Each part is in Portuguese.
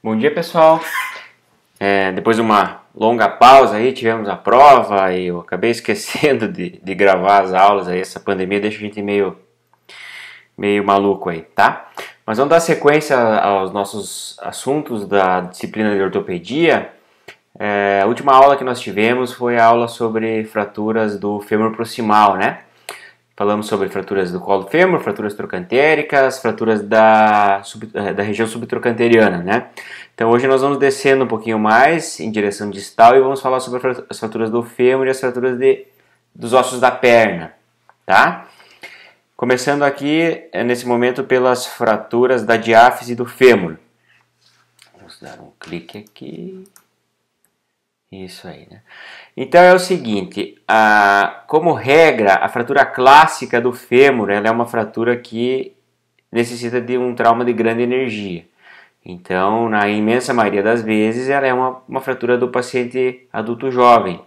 Bom dia, pessoal. Depois de uma longa pausa aí, tivemos a prova e eu acabei esquecendo de gravar as aulas aí. Essa pandemia deixa a gente meio maluco aí, tá? Mas vamos dar sequência aos nossos assuntos da disciplina de ortopedia. A última aula que nós tivemos foi a aula sobre fraturas do fêmur proximal, né? Falamos sobre fraturas do colo do fêmur, fraturas trocantéricas, fraturas da região subtrocanteriana, né? Então hoje nós vamos descendo um pouquinho mais em direção distal e vamos falar sobre as fraturas do fêmur e as fraturas dos ossos da perna, tá? Começando aqui, nesse momento, pelas fraturas da diáfise do fêmur. Vamos dar um clique aqui. Isso aí, né? Então é o seguinte, como regra, a fratura clássica do fêmur ela é uma fratura que necessita de um trauma de grande energia. Então, na imensa maioria das vezes, ela é uma fratura do paciente adulto jovem,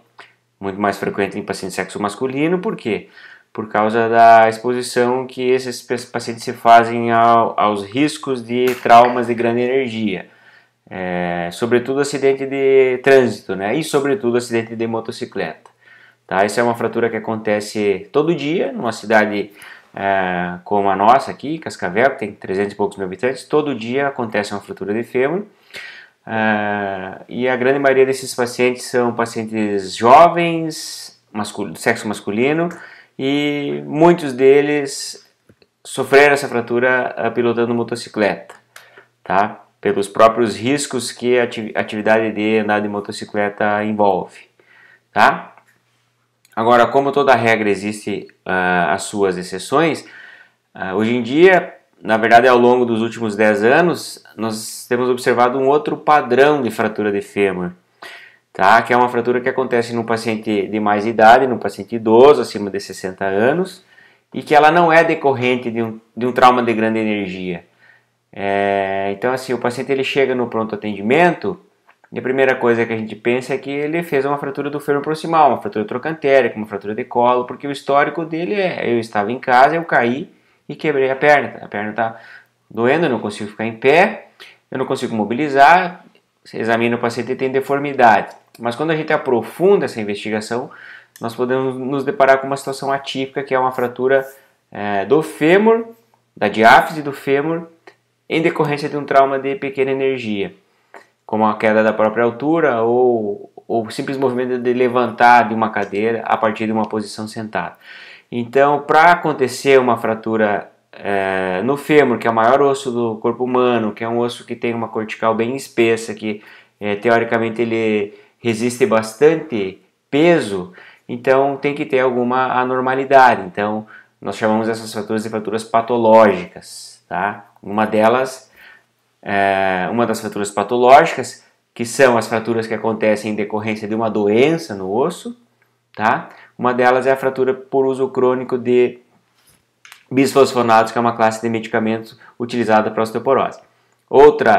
muito mais frequente em paciente sexo masculino. Por quê? Por causa da exposição que esses pacientes se fazem aos riscos de traumas de grande energia. Sobretudo acidente de trânsito, né? E sobretudo acidente de motocicleta, tá? Essa é uma fratura que acontece todo dia numa cidade como a nossa aqui, Cascavel, que tem 300 e poucos mil habitantes. Todo dia acontece uma fratura de fêmur, e a grande maioria desses pacientes são pacientes jovens, sexo masculino, e muitos deles sofreram essa fratura pilotando motocicleta, tá? Pelos próprios riscos que a atividade de andar de motocicleta envolve, tá? Agora, como toda regra existe as suas exceções, hoje em dia, na verdade ao longo dos últimos 10 anos, nós temos observado um outro padrão de fratura de fêmur, tá? Que é uma fratura que acontece num paciente de mais idade, num paciente idoso, acima de 60 anos, e que ela não é decorrente de um trauma de grande energia. Então assim, o paciente ele chega no pronto atendimento e a primeira coisa que a gente pensa é que ele fez uma fratura do fêmur proximal, uma fratura trocantérica, uma fratura de colo, porque o histórico dele eu estava em casa, eu caí e quebrei a perna está doendo, eu não consigo ficar em pé, eu não consigo mobilizar, você examina o paciente e tem deformidade. Mas quando a gente aprofunda essa investigação, nós podemos nos deparar com uma situação atípica, que é uma fratura do fêmur, da diáfise do fêmur, em decorrência de um trauma de pequena energia, como a queda da própria altura ou simples movimento de levantar de uma cadeira a partir de uma posição sentada. Então, para acontecer uma fratura no fêmur, que é o maior osso do corpo humano, que é um osso que tem uma cortical bem espessa, que teoricamente ele resiste bastante peso, então tem que ter alguma anormalidade. Então, nós chamamos essas fraturas de fraturas patológicas, tá? Uma das fraturas patológicas, que são as fraturas que acontecem em decorrência de uma doença no osso, tá? Uma delas é a fratura por uso crônico de bisfosfonatos, que é uma classe de medicamentos utilizada para osteoporose. Outro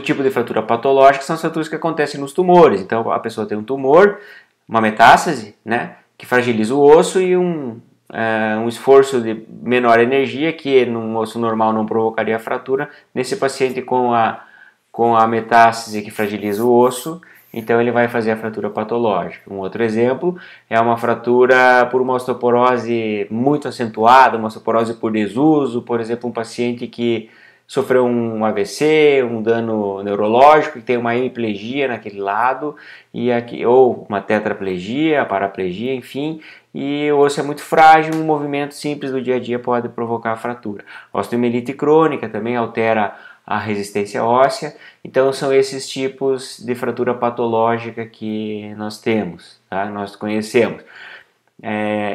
tipo de fratura patológica são as fraturas que acontecem nos tumores. Então a pessoa tem um tumor, uma metástase, né, que fragiliza o osso e um esforço de menor energia, que num osso normal não provocaria fratura, nesse paciente com a metástase que fragiliza o osso, então ele vai fazer a fratura patológica. Um outro exemplo é uma fratura por uma osteoporose muito acentuada, uma osteoporose por desuso, por exemplo, um paciente que sofreu um AVC, um dano neurológico, que tem uma hemiplegia naquele lado, ou uma tetraplegia, paraplegia, enfim, e o osso é muito frágil, um movimento simples do dia a dia pode provocar a fratura. Osteomielite crônica também altera a resistência óssea. Então são esses tipos de fratura patológica que nós temos, tá? Nós conhecemos.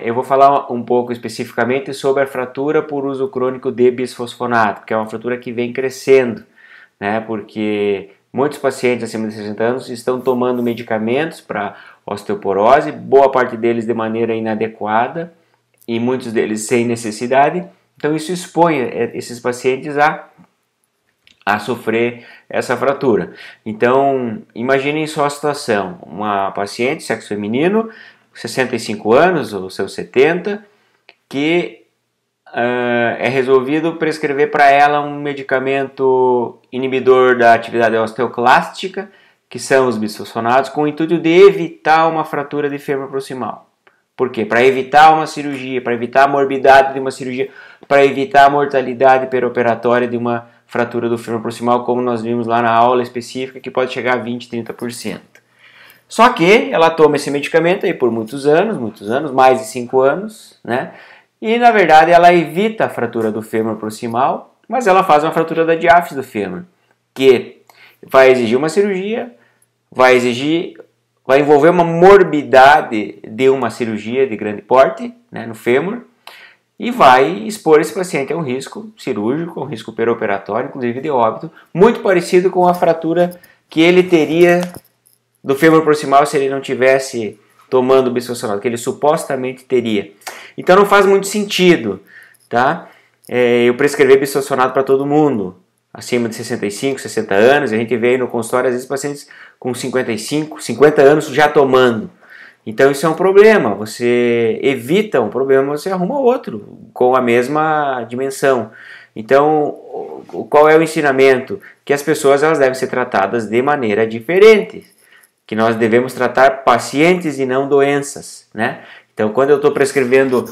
Eu vou falar um pouco especificamente sobre a fratura por uso crônico de bisfosfonato, que é uma fratura que vem crescendo, né? Porque muitos pacientes acima de 60 anos estão tomando medicamentos para osteoporose, boa parte deles de maneira inadequada e muitos deles sem necessidade. Então isso expõe esses pacientes a sofrer essa fratura. Então imaginem só a situação: uma paciente, sexo feminino, 65 anos ou seus 70, que é resolvido prescrever para ela um medicamento inibidor da atividade osteoclástica, que são os bisfosfonados, com o intuito de evitar uma fratura de fêmur proximal. Por quê? Para evitar uma cirurgia, para evitar a morbidade de uma cirurgia, para evitar a mortalidade perioperatória de uma fratura do fêmur proximal, como nós vimos lá na aula específica, que pode chegar a 20, 30%. Só que ela toma esse medicamento aí por muitos anos, mais de 5 anos, né? E na verdade ela evita a fratura do fêmur proximal, mas ela faz uma fratura da diáfise do fêmur, que vai exigir uma cirurgia, vai envolver uma morbidade de uma cirurgia de grande porte, né, no fêmur, e vai expor esse paciente a um risco cirúrgico, um risco perioperatório, inclusive de óbito, muito parecido com a fratura que ele teria do fêmur proximal se ele não tivesse tomando bisfosfonado, que ele supostamente teria. Então não faz muito sentido, tá? Eu prescrever bisfosfonado para todo mundo acima de 65, 60 anos, a gente vê no consultório às vezes pacientes com 55, 50 anos já tomando. Então isso é um problema, você evita um problema, você arruma outro com a mesma dimensão. Então, qual é o ensinamento? Que as pessoas elas devem ser tratadas de maneira diferente, que nós devemos tratar pacientes e não doenças, né? Então, quando eu estou prescrevendo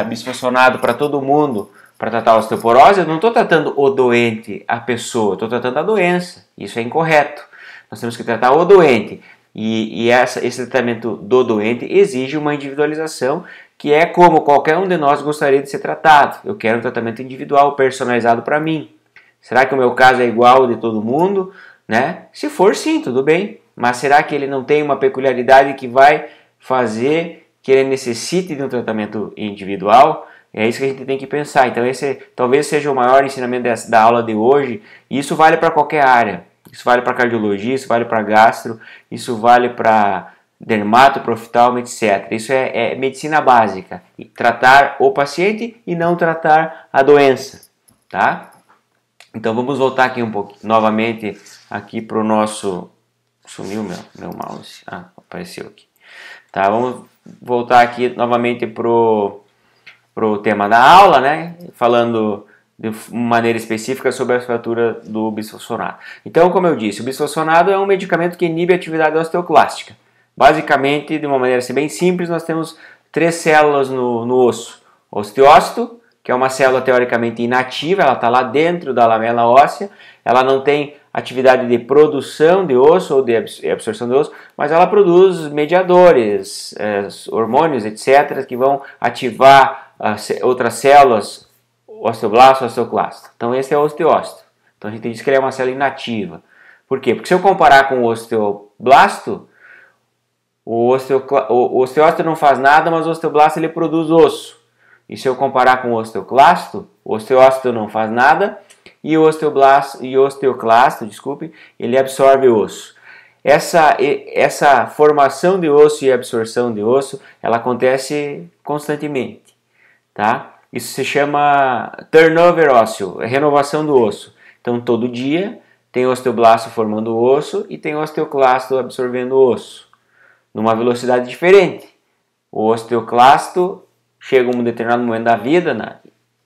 bisfosfonado para todo mundo, para tratar a osteoporose, eu não estou tratando o doente, a pessoa, estou tratando a doença. Isso é incorreto. Nós temos que tratar o doente. E esse tratamento do doente exige uma individualização, que é como qualquer um de nós gostaria de ser tratado. Eu quero um tratamento individual, personalizado para mim. Será que o meu caso é igual ao de todo mundo? Né? Se for, sim, tudo bem. Mas será que ele não tem uma peculiaridade que vai fazer que ele necessite de um tratamento individual? É isso que a gente tem que pensar. Então esse talvez seja o maior ensinamento da aula de hoje. E isso vale para qualquer área. Isso vale para cardiologia, isso vale para gastro, isso vale para dermato, proftalmo, etc. Isso é medicina básica. Tratar o paciente e não tratar a doença. Tá? Então vamos voltar aqui um pouquinho novamente aqui para o nosso... Sumiu meu mouse. Ah, apareceu aqui. Tá, vamos voltar aqui novamente pro tema da aula, né? Falando de maneira específica sobre a fratura do bisfosfonato. Então, como eu disse, o bisfosfonato é um medicamento que inibe a atividade osteoclástica. Basicamente, de uma maneira assim, bem simples, nós temos 3 células no osso. O osteócito, que é uma célula teoricamente inativa, ela está lá dentro da lamela óssea, ela não tem atividade de produção de osso ou de absorção de osso, mas ela produz mediadores, hormônios, etc., que vão ativar outras células, osteoblasto, osteoclasto. Então esse é o osteócito. Então a gente diz que ele é uma célula inativa. Por quê? Porque se eu comparar com o osteoblasto, o osteócito não faz nada, mas o osteoblasto ele produz osso. E se eu comparar com o osteócito não faz nada, e o osteoclasto, desculpe, ele absorve osso. Essa formação de osso e absorção de osso, ela acontece constantemente, tá? Isso se chama turnover ósseo, renovação do osso. Então, todo dia tem osteoblasto formando osso e tem osteoclasto absorvendo osso, numa velocidade diferente. O osteoclasto chega a um determinado momento da vida, na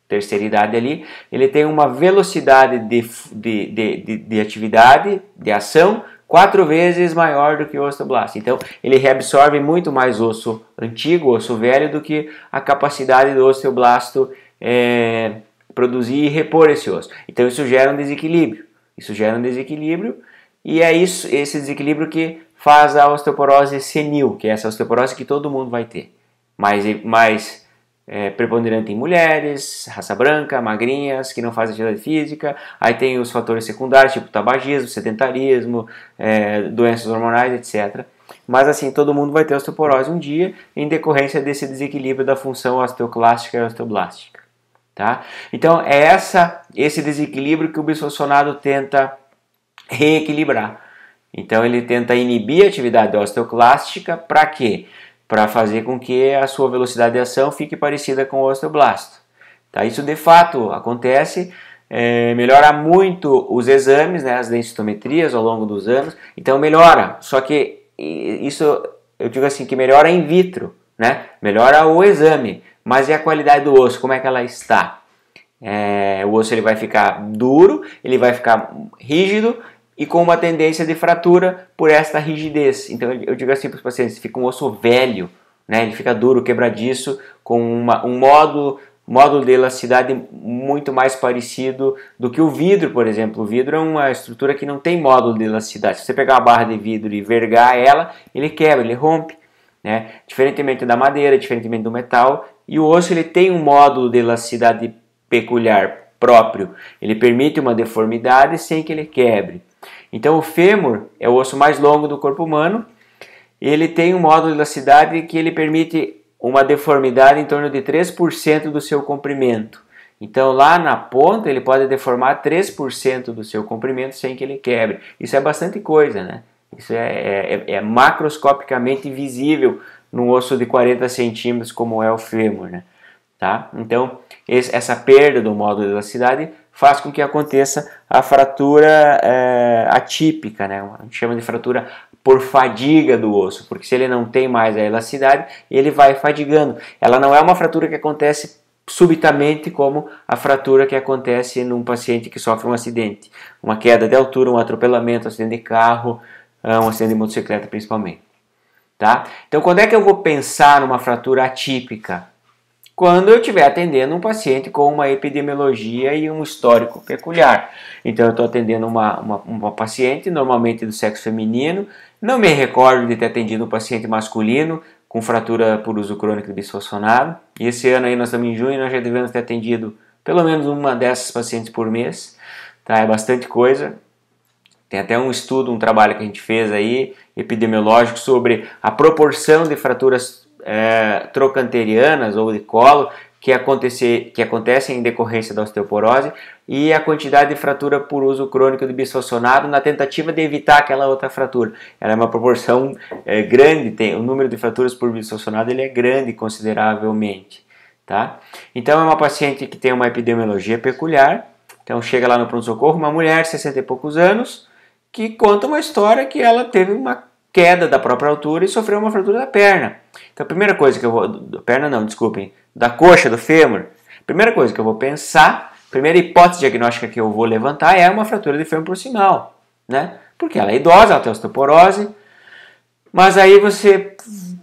terceira idade ali, ele tem uma velocidade de atividade, de ação, 4 vezes maior do que o osteoblasto. Então, ele reabsorve muito mais osso antigo, osso velho, do que a capacidade do osteoblasto produzir e repor esse osso. Então, isso gera um desequilíbrio. E é esse desequilíbrio que faz a osteoporose senil, que é essa osteoporose que todo mundo vai ter. Mais preponderante em mulheres, raça branca, magrinhas, que não fazem atividade física. Aí tem os fatores secundários, tipo tabagismo, sedentarismo, doenças hormonais, etc. Mas assim, todo mundo vai ter osteoporose um dia em decorrência desse desequilíbrio da função osteoclástica e osteoblástica. Tá? Então é esse desequilíbrio que o bisfosfonado tenta reequilibrar. Então ele tenta inibir a atividade osteoclástica para quê? Para fazer com que a sua velocidade de ação fique parecida com o osteoblasto. Tá? Isso de fato acontece, melhora muito os exames, né, as densitometrias ao longo dos anos, então melhora, só que isso eu digo assim, que melhora in vitro, né? Melhora o exame, Mas e a qualidade do osso, como é que ela está? O osso ele vai ficar duro, ele vai ficar rígido e com uma tendência de fratura por esta rigidez. Então eu digo assim para os pacientes, fica um osso velho, né? Ele fica duro, quebradiço, com um módulo de elasticidade muito mais parecido do que o vidro, por exemplo. O vidro é uma estrutura que não tem módulo de elasticidade. Se você pegar uma barra de vidro e vergar ela, ele quebra, ele rompe, né? Diferentemente da madeira, diferentemente do metal. E o osso ele tem um módulo de elasticidade peculiar próprio. Ele permite uma deformidade sem que ele quebre. Então o fêmur é o osso mais longo do corpo humano. Ele tem um módulo de elasticidade que ele permite uma deformidade em torno de 3% do seu comprimento. Então lá na ponta ele pode deformar 3% do seu comprimento sem que ele quebre. Isso é bastante coisa, né? Isso é macroscopicamente visível num osso de 40 centímetros como é o fêmur, né? Tá? Então essa perda do módulo de elasticidade faz com que aconteça a fratura atípica, né? A gente chama de fratura por fadiga do osso, porque se ele não tem mais a elasticidade, ele vai fadigando. Ela não é uma fratura que acontece subitamente como a fratura que acontece num paciente que sofre um acidente, uma queda de altura, um atropelamento, um acidente de carro, um acidente de motocicleta principalmente. Tá? Então quando é que eu vou pensar numa fratura atípica? Quando eu estiver atendendo um paciente com uma epidemiologia e um histórico peculiar. Então eu estou atendendo uma paciente, normalmente do sexo feminino, não me recordo de ter atendido um paciente masculino com fratura por uso crônico de bisfosfonato. E esse ano aí, nós estamos em junho, nós já devemos ter atendido pelo menos uma dessas pacientes por mês. Tá? É bastante coisa. Tem até um estudo, um trabalho que a gente fez aí, epidemiológico, sobre a proporção de fraturas trocanterianas ou de colo que acontecem em decorrência da osteoporose e a quantidade de fratura por uso crônico de bisfosfonato na tentativa de evitar aquela outra fratura. Ela é uma proporção grande, o número de fraturas por bisfosfonato ele é grande consideravelmente. Tá? Então é uma paciente que tem uma epidemiologia peculiar, então chega lá no pronto-socorro, uma mulher de 60 e poucos anos, que conta uma história que ela teve uma queda da própria altura e sofreu uma fratura da perna. Então a primeira coisa que eu vou... da coxa, do fêmur. Primeira coisa que eu vou pensar, primeira hipótese diagnóstica que eu vou levantar é uma fratura de fêmur proximal, né? Porque ela é idosa, ela tem osteoporose, mas aí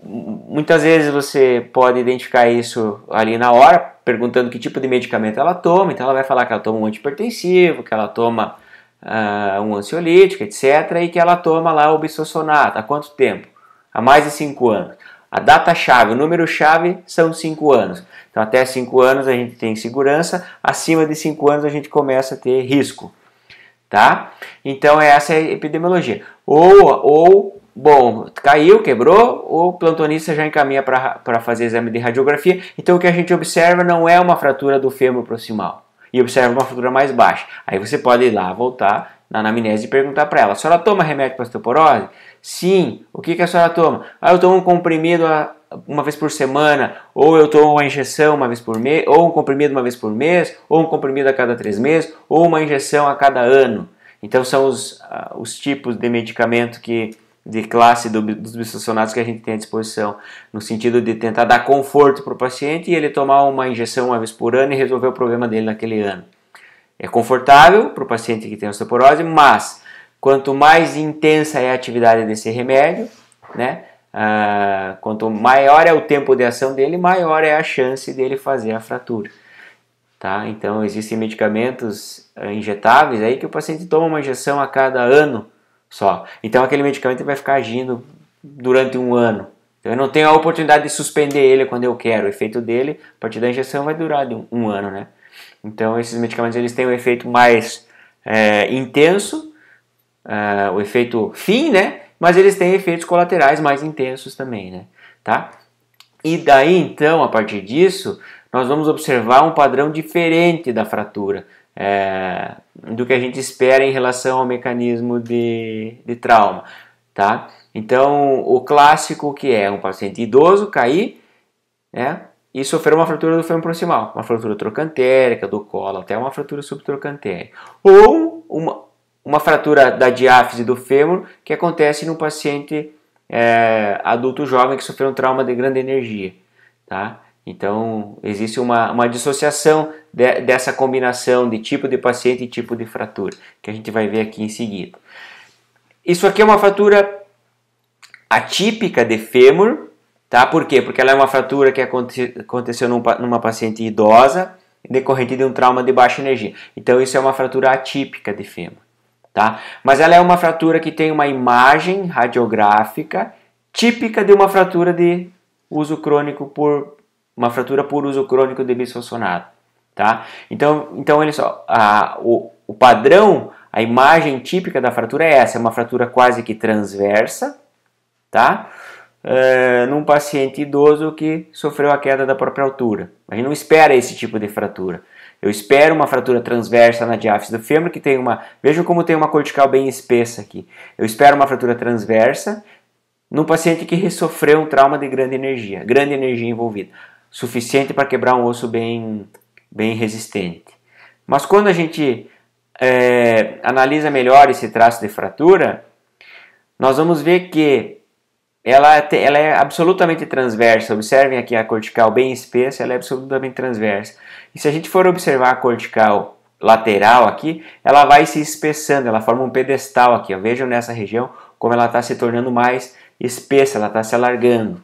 muitas vezes você pode identificar isso ali na hora, perguntando que tipo de medicamento ela toma. Então ela vai falar que ela toma um antihipertensivo, que ela toma um ansiolítico, etc. E que ela toma lá o bisfosfonato. Há quanto tempo? Há mais de 5 anos. A data-chave, o número-chave são 5 anos. Então até 5 anos a gente tem segurança, acima de 5 anos a gente começa a ter risco. Tá? Então essa é a epidemiologia. Bom, caiu, quebrou, o plantonista já encaminha para fazer exame de radiografia. Então o que a gente observa não é uma fratura do fêmur proximal. E observa uma fratura mais baixa. Aí você pode ir lá, voltar na anamnese e perguntar para ela: a senhora toma remédio para osteoporose? Sim. O que a senhora toma? Eu tomo um comprimido uma vez por semana, ou eu tomo uma injeção uma vez por mês, ou um comprimido uma vez por mês, ou um comprimido a cada 3 meses, ou uma injeção a cada ano. Então são os tipos de medicamento de classe dos bisfosfonatos que a gente tem à disposição, no sentido de tentar dar conforto para o paciente e ele tomar uma injeção uma vez por ano e resolver o problema dele naquele ano. É confortável para o paciente que tem osteoporose, mas quanto mais intensa é a atividade desse remédio, né, quanto maior é o tempo de ação dele, maior é a chance dele fazer a fratura. Tá? Então existem medicamentos injetáveis aí que o paciente toma uma injeção a cada ano só. Então aquele medicamento vai ficar agindo durante 1 ano. Então eu não tenho a oportunidade de suspender ele quando eu quero. O efeito dele, a partir da injeção, vai durar de 1 ano, né? Então esses medicamentos eles têm um efeito mais intenso, o efeito fim, né? Mas eles têm efeitos colaterais mais intensos também, né? Tá? E daí então, a partir disso, nós vamos observar um padrão diferente da fratura. Do que a gente espera em relação ao mecanismo de trauma, tá? Então, o clássico que é um paciente idoso cair, né, e sofrer uma fratura do fêmur proximal, uma fratura trocantérica do colo, até uma fratura subtrocantérica, ou uma fratura da diáfise do fêmur que acontece no paciente adulto jovem que sofreu um trauma de grande energia, tá? Então, existe uma dissociação dessa combinação de tipo de paciente e tipo de fratura, que a gente vai ver aqui em seguida. Isso aqui é uma fratura atípica de fêmur, tá? Por quê? Porque ela é uma fratura que aconteceu numa paciente idosa, decorrente de um trauma de baixa energia. Então, isso é uma fratura atípica de fêmur, tá? Mas ela é uma fratura que tem uma imagem radiográfica típica de uma fratura de uso crônico por uso crônico de bisfosfonato, tá? Então olha só, o padrão, a imagem típica da fratura é essa, é uma fratura quase que transversa, tá? Num paciente idoso que sofreu a queda da própria altura. A gente não espera esse tipo de fratura. Eu espero uma fratura transversa na diáfise do fêmur que tem vejam como tem uma cortical bem espessa aqui. Eu espero uma fratura transversa num paciente que sofreu um trauma de grande energia envolvida, suficiente para quebrar um osso bem resistente. Mas quando a gente analisa melhor esse traço de fratura, nós vamos ver que ela é absolutamente transversa. Observem aqui a cortical bem espessa, ela é absolutamente transversa. E se a gente for observar a cortical lateral aqui, ela vai se espessando, ela forma um pedestal aqui. Ó. Vejam nessa região como ela está se tornando mais espessa, ela está se alargando.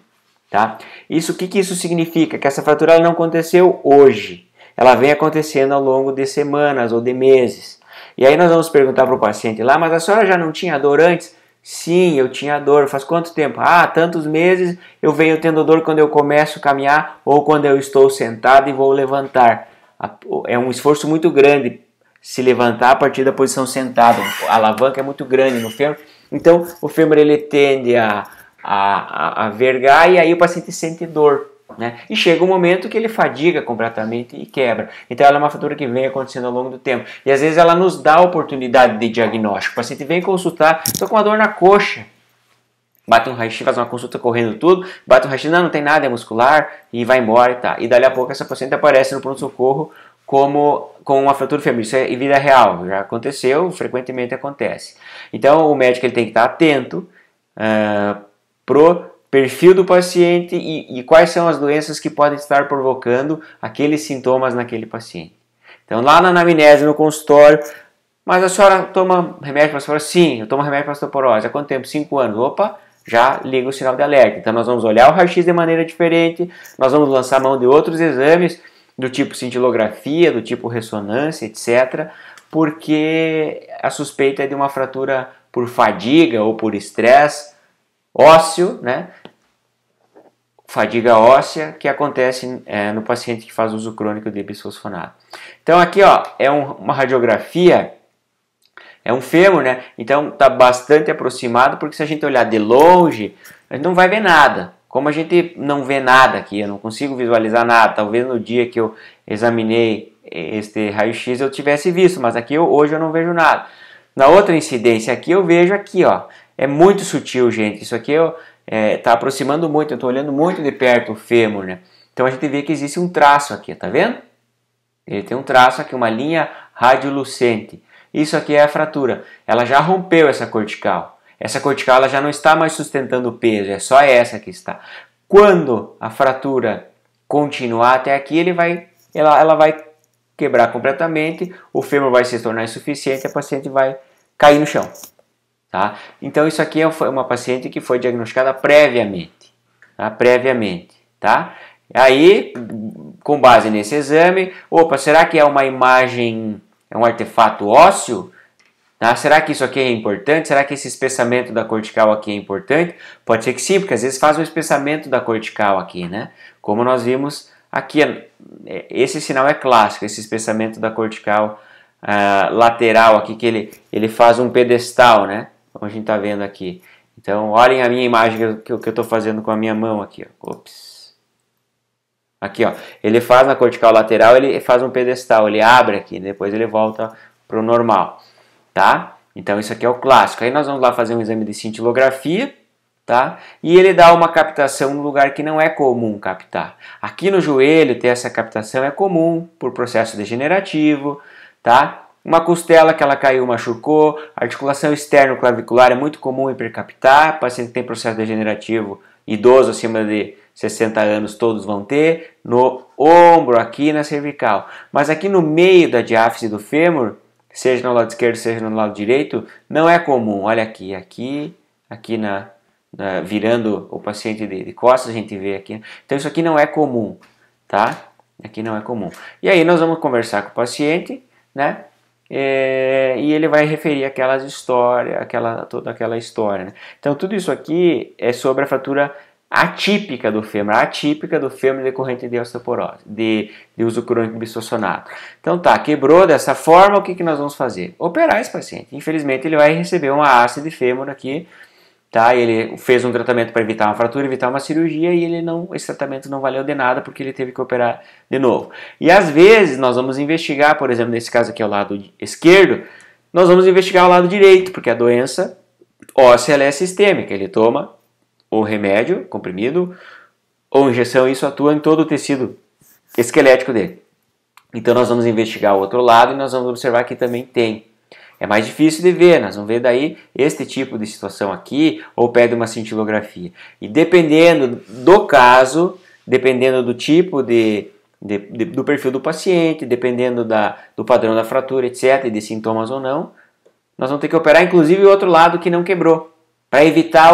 Tá? O que isso significa? Que essa fratura ela não aconteceu hoje, ela vem acontecendo ao longo de semanas ou de meses. E aí nós vamos perguntar para o paciente lá, mas a senhora já não tinha dor antes? Sim, eu tinha dor. Faz quanto tempo? Tantos meses eu venho tendo dor quando eu começo a caminhar ou quando eu estou sentado e vou levantar. É um esforço muito grande se levantar a partir da posição sentada. A alavanca é muito grande no fêmur. Então o fêmur ele tende a vergar e aí o paciente sente dor, né? E chega um momento que ele fadiga completamente e quebra. Então ela é uma fratura que vem acontecendo ao longo do tempo. E às vezes ela nos dá a oportunidade de diagnóstico. O paciente vem consultar, estou com uma dor na coxa. Bate um raio-x, faz uma consulta correndo tudo, bate um raio-x, não tem nada, é muscular, e vai embora e tá. E dali a pouco essa paciente aparece no pronto-socorro com uma fratura femoral. Isso é em vida real, já aconteceu, frequentemente acontece. Então o médico ele tem que estar atento pro perfil do paciente e quais são as doenças que podem estar provocando aqueles sintomas naquele paciente. Então lá na anamnese, no consultório, mas a senhora toma remédio para osteoporose? Sim, eu tomo remédio para osteoporose. Há quanto tempo? 5 anos. Opa, já liga o sinal de alerta. Então nós vamos olhar o raio-x de maneira diferente, nós vamos lançar mão de outros exames do tipo cintilografia, do tipo ressonância, etc., porque a suspeita é de uma fratura por fadiga ou por estresse ósseo, né? Fadiga óssea que acontece no paciente que faz uso crônico de bisfosfonato. Então aqui é uma radiografia, é um fêmur, né? Então está bastante aproximado, porque se a gente olhar de longe, a gente não vai ver nada. Como a gente não vê nada aqui, eu não consigo visualizar nada, talvez no dia que eu examinei este raio-x eu tivesse visto, mas aqui hoje eu não vejo nada. Na outra incidência aqui eu vejo aqui, é muito sutil, gente, isso aqui está aproximando muito, eu estou olhando muito de perto o fêmur, né? Então a gente vê que existe um traço aqui, tá vendo? Ele tem um traço aqui, uma linha radiolucente. Isso aqui é a fratura, ela já rompeu essa cortical. Essa cortical ela já não está mais sustentando o peso, é só essa que está. Quando a fratura continuar até aqui, ela vai quebrar completamente, o fêmur vai se tornar insuficiente e a paciente vai cair no chão. Tá? Então isso aqui é uma paciente que foi diagnosticada previamente. Tá? Previamente. Tá? Aí, com base nesse exame, será que é uma imagem, é um artefato ósseo? Será que isso aqui é importante? Será que esse espessamento da cortical aqui é importante? Pode ser que sim, porque às vezes faz um espessamento da cortical aqui, né? Como nós vimos aqui, esse sinal é clássico, esse espessamento da cortical lateral aqui, que ele faz um pedestal, né? Como a gente está vendo aqui. Então, olhem a minha imagem que eu estou fazendo com a minha mão aqui. Ops. Aqui, ele faz na cortical lateral, ele faz um pedestal, ele abre aqui, depois ele volta para o normal. Tá? Então isso aqui é o clássico. Aí nós vamos lá fazer um exame de cintilografia, tá? E ele dá uma captação no lugar que não é comum captar. Aqui no joelho ter essa captação é comum por processo degenerativo, tá? Uma costela que ela caiu, machucou, articulação externo-clavicular é muito comum hipercaptar, paciente que tem processo degenerativo idoso acima de 60 anos todos vão ter, no ombro, aqui na cervical. Mas aqui no meio da diáfise do fêmur, seja no lado esquerdo, seja no lado direito, não é comum. Olha aqui, aqui virando o paciente de costas, a gente vê aqui. Então isso aqui não é comum, tá? Aqui não é comum. E aí nós vamos conversar com o paciente, né? E ele vai referir aquelas histórias, toda aquela história, né? Então tudo isso aqui é sobre a fratura atípica do fêmur decorrente de osteoporose, de uso crônico bisossonato. Então tá, quebrou dessa forma, o que nós vamos fazer? Operar esse paciente. Infelizmente ele vai receber uma haste de fêmur aqui, tá? Ele fez um tratamento para evitar uma fratura, evitar uma cirurgia, e esse tratamento não valeu de nada porque ele teve que operar de novo. E às vezes nós vamos investigar, por exemplo, nesse caso aqui é o lado esquerdo, nós vamos investigar o lado direito, porque a doença óssea ela é sistêmica, ele toma ou remédio, comprimido, ou injeção, isso atua em todo o tecido esquelético dele. Então nós vamos investigar o outro lado e nós vamos observar que também tem. É mais difícil de ver, nós vamos ver daí este tipo de situação aqui, ou pede uma cintilografia. E dependendo do caso, dependendo do tipo do perfil do paciente, dependendo do padrão da fratura, etc., e de sintomas ou não, nós vamos ter que operar inclusive o outro lado que não quebrou, para evitar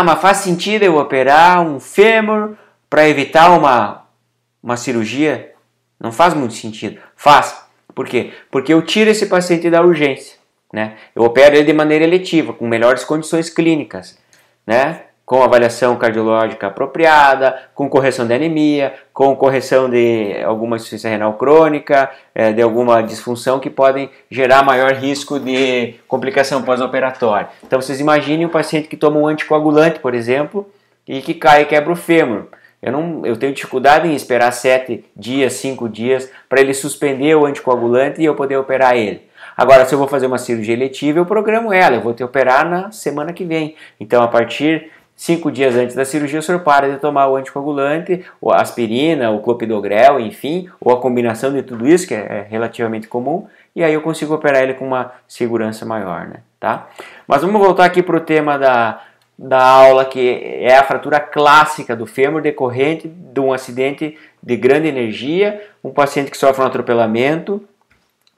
mas faz sentido eu operar um fêmur para evitar uma cirurgia? Não faz muito sentido. Faz. Por quê? Porque eu tiro esse paciente da urgência, né? Eu opero ele de maneira eletiva, com melhores condições clínicas, né? Com avaliação cardiológica apropriada, com correção de anemia, com correção de alguma insuficiência renal crônica, de alguma disfunção que podem gerar maior risco de complicação pós-operatória. Então vocês imaginem um paciente que toma um anticoagulante, por exemplo, e que cai e quebra o fêmur. Eu tenho dificuldade em esperar 7 dias, 5 dias para ele suspender o anticoagulante e eu poder operar ele. Agora, se eu vou fazer uma cirurgia eletiva, eu programo ela, eu vou te operar na semana que vem. Então, a partir 5 dias antes da cirurgia, o senhor para de tomar o anticoagulante, ou a aspirina, o clopidogrel, enfim, ou a combinação de tudo isso, que é relativamente comum, e aí eu consigo operar ele com uma segurança maior, né? Tá? Mas vamos voltar aqui para o tema da aula, que é a fratura clássica do fêmur decorrente de um acidente de grande energia, um paciente que sofre um atropelamento,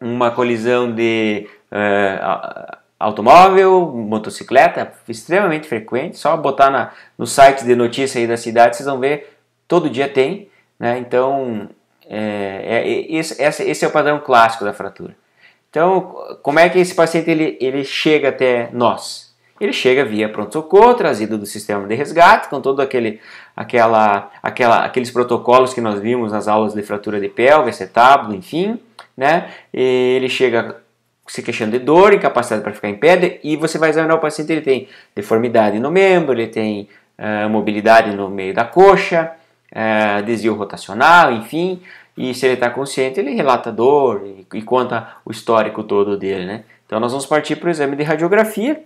uma colisão de automóvel, motocicleta, extremamente frequente, só botar no site de notícia aí da cidade, vocês vão ver, todo dia tem, né? Então, esse é o padrão clássico da fratura. Então, como é que esse paciente ele chega até nós? Ele chega via pronto-socorro, trazido do sistema de resgate, com todo aqueles protocolos que nós vimos nas aulas de fratura de pelve, acetábulo, enfim, né? E ele chega se queixando de dor, incapacidade para ficar em pé, e você vai examinar o paciente, ele tem deformidade no membro, ele tem mobilidade no meio da coxa, desvio rotacional, enfim, e se ele está consciente, ele relata dor e conta o histórico todo dele, né? Então nós vamos partir para o exame de radiografia,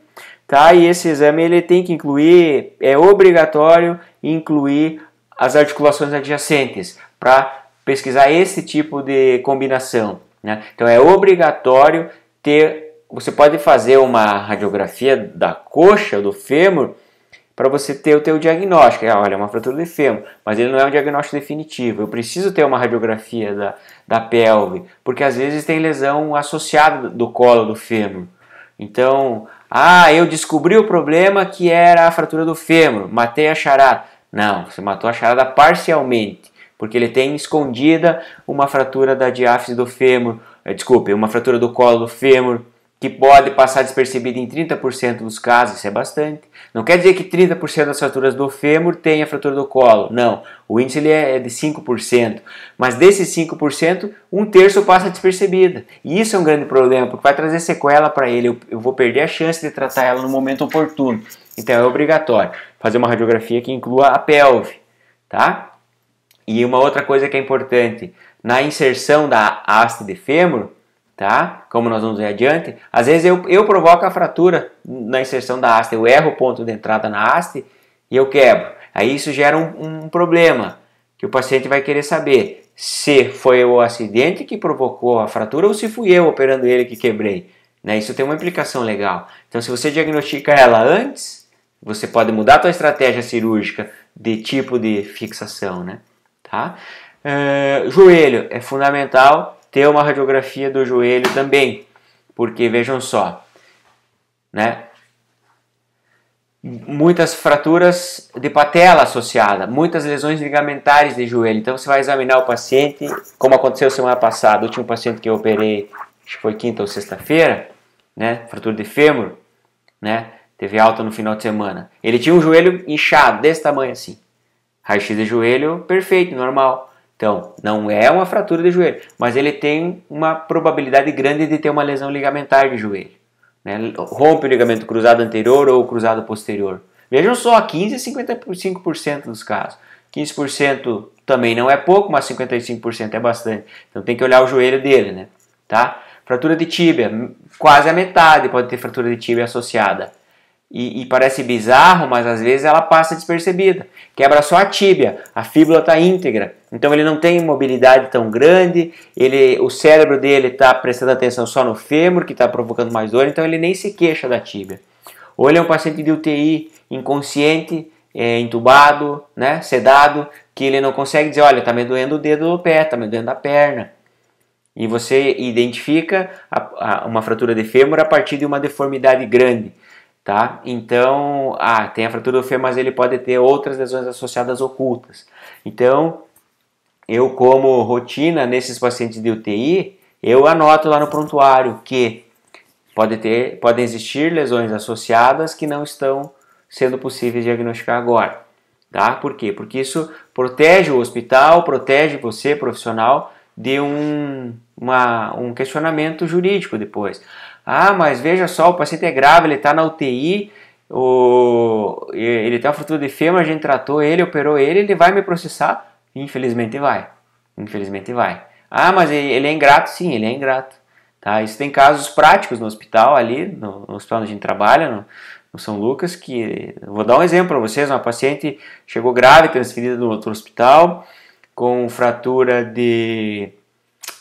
tá? E esse exame ele tem que incluir, é obrigatório incluir as articulações adjacentes para pesquisar esse tipo de combinação, né? Então é obrigatório você pode fazer uma radiografia da coxa, do fêmur, para você ter o teu diagnóstico. Olha, é uma fratura de fêmur, mas ele não é um diagnóstico definitivo. Eu preciso ter uma radiografia da pelve, porque às vezes tem lesão associada do colo do fêmur. Então, eu descobri o problema que era a fratura do fêmur, matei a charada. Não, você matou a charada parcialmente, porque ele tem escondida uma fratura da diáfise do fêmur, uma fratura do colo do fêmur, que pode passar despercebida em 30% dos casos, isso é bastante. Não quer dizer que 30% das fraturas do fêmur tem a fratura do colo, não. O índice ele é de 5%, mas desses 5%, 1/3 passa despercebida. E isso é um grande problema, porque vai trazer sequela para ele, eu vou perder a chance de tratar ela no momento oportuno. Então é obrigatório fazer uma radiografia que inclua a pelve, tá? E uma outra coisa que é importante, na inserção da haste de fêmur, tá? Como nós vamos ver adiante, às vezes eu provoco a fratura na inserção da haste, eu erro o ponto de entrada na haste e eu quebro. Aí isso gera um problema, que o paciente vai querer saber se foi o acidente que provocou a fratura ou se fui eu operando ele que quebrei, né? Isso tem uma implicação legal. Então se você diagnostica ela antes, você pode mudar a sua estratégia cirúrgica de tipo de fixação, né? Tá? Joelho, é fundamental ter uma radiografia do joelho também, porque vejam só, né? Muitas fraturas de patela associada, muitas lesões ligamentares de joelho. Então você vai examinar o paciente, como aconteceu semana passada, o último paciente que eu operei, acho que foi quinta ou sexta-feira, né? Fratura de fêmur, né? Teve alta no final de semana. Ele tinha um joelho inchado, desse tamanho assim. Raio-x de joelho perfeito, normal. Então, não é uma fratura de joelho, mas ele tem uma probabilidade grande de ter uma lesão ligamentar de joelho. Né? Rompe o ligamento cruzado anterior ou cruzado posterior. Vejam só, 15 a 55% dos casos. 15% também não é pouco, mas 55% é bastante. Então tem que olhar o joelho dele, né? Tá? Fratura de tíbia, quase a metade pode ter fratura de tíbia associada. E parece bizarro, mas às vezes ela passa despercebida. Quebra só a tíbia, a fíbula está íntegra. Então ele não tem mobilidade tão grande, o cérebro dele está prestando atenção só no fêmur, que está provocando mais dor, então ele nem se queixa da tíbia. Ou ele é um paciente de UTI, inconsciente, entubado, né, sedado, que ele não consegue dizer, olha, está me doendo o dedo do pé, está me doendo a perna. E você identifica uma fratura de fêmur a partir de uma deformidade grande. Tá? Então, tem a fratura do fêmur, mas ele pode ter outras lesões associadas ocultas. Então, eu como rotina nesses pacientes de UTI, eu anoto lá no prontuário que podem existir lesões associadas que não estão sendo possíveis de diagnosticar agora. Tá? Por quê? Porque isso protege o hospital, protege você, profissional, de um questionamento jurídico depois. Mas veja só, o paciente é grave, ele está na UTI, ele tem uma fratura de fêmur, a gente tratou ele, operou ele vai me processar? Infelizmente vai. Infelizmente vai. Mas ele é ingrato? Sim, ele é ingrato. Tá? Isso tem casos práticos no hospital ali, no hospital onde a gente trabalha, no São Lucas, que vou dar um exemplo para vocês. Uma paciente chegou grave, transferida no outro hospital, com fratura de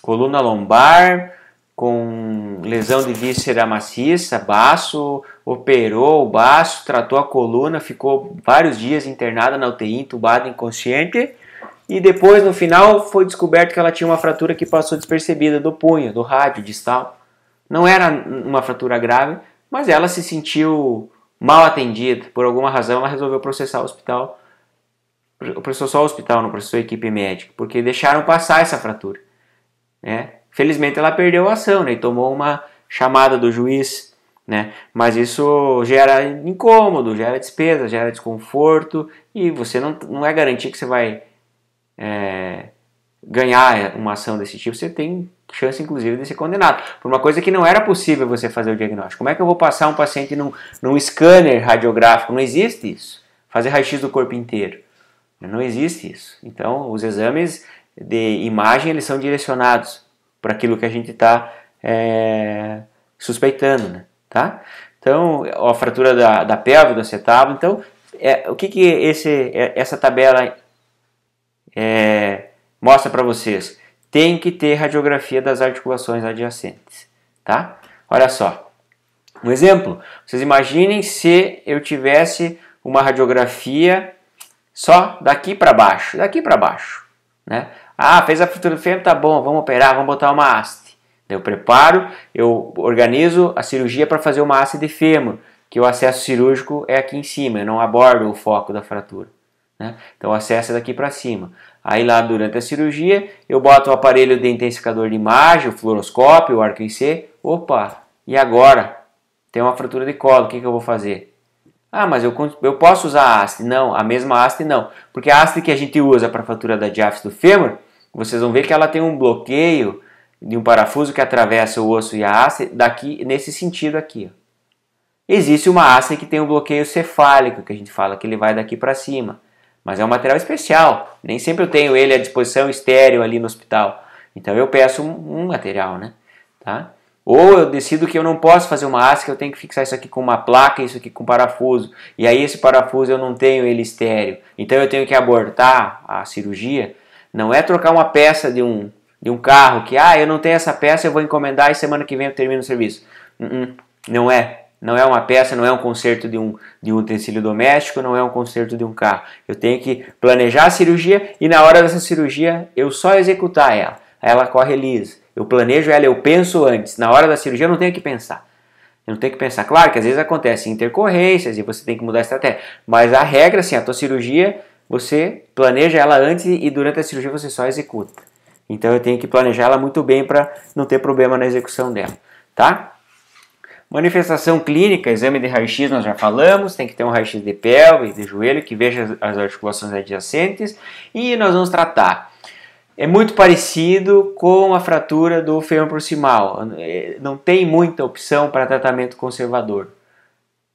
coluna lombar, com lesão de víscera maciça, baço, operou o baço, tratou a coluna, ficou vários dias internada na UTI, entubada, inconsciente, e depois no final foi descoberto que ela tinha uma fratura que passou despercebida do punho, do rádio distal. Não era uma fratura grave, mas ela se sentiu mal atendida, por alguma razão ela resolveu processar o hospital. Processou só o hospital, não processou a equipe médica, porque deixaram passar essa fratura. Né? Felizmente ela perdeu a ação, né? E tomou uma chamada do juiz, né? Mas isso gera incômodo, gera despesa, gera desconforto e você não é garantia que você vai ganhar uma ação desse tipo. Você tem chance inclusive de ser condenado por uma coisa que não era possível você fazer o diagnóstico. Como é que eu vou passar um paciente num scanner radiográfico? Não existe isso. Fazer raio-x do corpo inteiro. Não existe isso. Então os exames de imagem eles são direcionados para aquilo que a gente está suspeitando, né? Tá? Então, a fratura da pelve, do acetábulo. Então, o que essa tabela mostra para vocês? Tem que ter radiografia das articulações adjacentes, tá? Olha só, um exemplo. Vocês imaginem se eu tivesse uma radiografia só daqui para baixo, né? Fez a fratura do fêmur, tá bom, vamos operar, vamos botar uma haste. Eu preparo, eu organizo a cirurgia para fazer uma haste de fêmur, que o acesso cirúrgico é aqui em cima, eu não abordo o foco da fratura. Né? Então o acesso é daqui para cima. Aí lá durante a cirurgia, eu boto o aparelho de intensificador de imagem, o fluoroscópio, o arco IC. Opa, e agora? Tem uma fratura de colo, o que eu vou fazer? Mas eu posso usar a haste? Não, a mesma haste não. Porque a haste que a gente usa para a fratura da diáfise do fêmur, vocês vão ver que ela tem um bloqueio de um parafuso que atravessa o osso e a haste daqui, nesse sentido aqui. Ó. Existe uma haste que tem um bloqueio cefálico, que a gente fala que ele vai daqui para cima. Mas é um material especial. Nem sempre eu tenho ele à disposição estéreo ali no hospital. Então eu peço um material, né? Tá? Ou eu decido que eu não posso fazer uma haste, que eu tenho que fixar isso aqui com uma placa, isso aqui com parafuso. E aí esse parafuso eu não tenho ele estéreo. Então eu tenho que abortar a cirurgia. Não é trocar uma peça de um carro que, eu não tenho essa peça, eu vou encomendar e semana que vem eu termino o serviço. Não é. não é uma peça, não é um conserto de um utensílio doméstico, não é um conserto de um carro. Eu tenho que planejar a cirurgia e na hora dessa cirurgia eu só executar ela. Ela corre lisa. Eu planejo ela, eu penso antes. Na hora da cirurgia eu não tenho que pensar. Eu não tenho que pensar. Claro que às vezes acontece intercorrências e você tem que mudar a estratégia. Mas a regra, assim, a tua cirurgia, você planeja ela antes e durante a cirurgia você só executa. Então eu tenho que planejar ela muito bem para não ter problema na execução dela, tá? Manifestação clínica, exame de raio-x nós já falamos, tem que ter um raio-x de pelve, de joelho, que veja as articulações adjacentes e nós vamos tratar. É muito parecido com a fratura do fêmur proximal, não tem muita opção para tratamento conservador,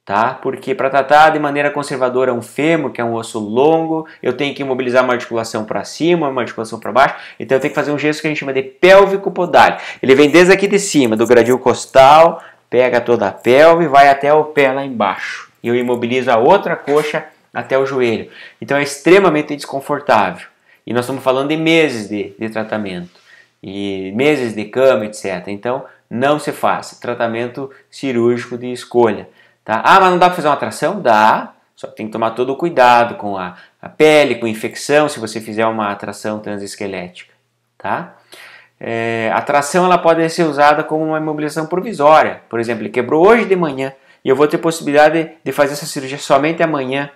tá? Porque para tratar de maneira conservadora um fêmur, que é um osso longo, eu tenho que imobilizar uma articulação para cima, uma articulação para baixo, então eu tenho que fazer um gesto que a gente chama de pélvico podálico. Ele vem desde aqui de cima, do gradil costal, pega toda a pelve e vai até o pé lá embaixo. E eu imobilizo a outra coxa até o joelho. Então é extremamente desconfortável. E nós estamos falando de meses de tratamento. E meses de cama, etc. Então não se faz. Tratamento cirúrgico de escolha. Tá? Ah, mas não dá para fazer uma tração? Dá. Só que tem que tomar todo o cuidado com a pele, com infecção, se você fizer uma tração transesquelética. Tá? A tração ela pode ser usada como uma imobilização provisória. Por exemplo, ele quebrou hoje de manhã e eu vou ter possibilidade de fazer essa cirurgia somente amanhã.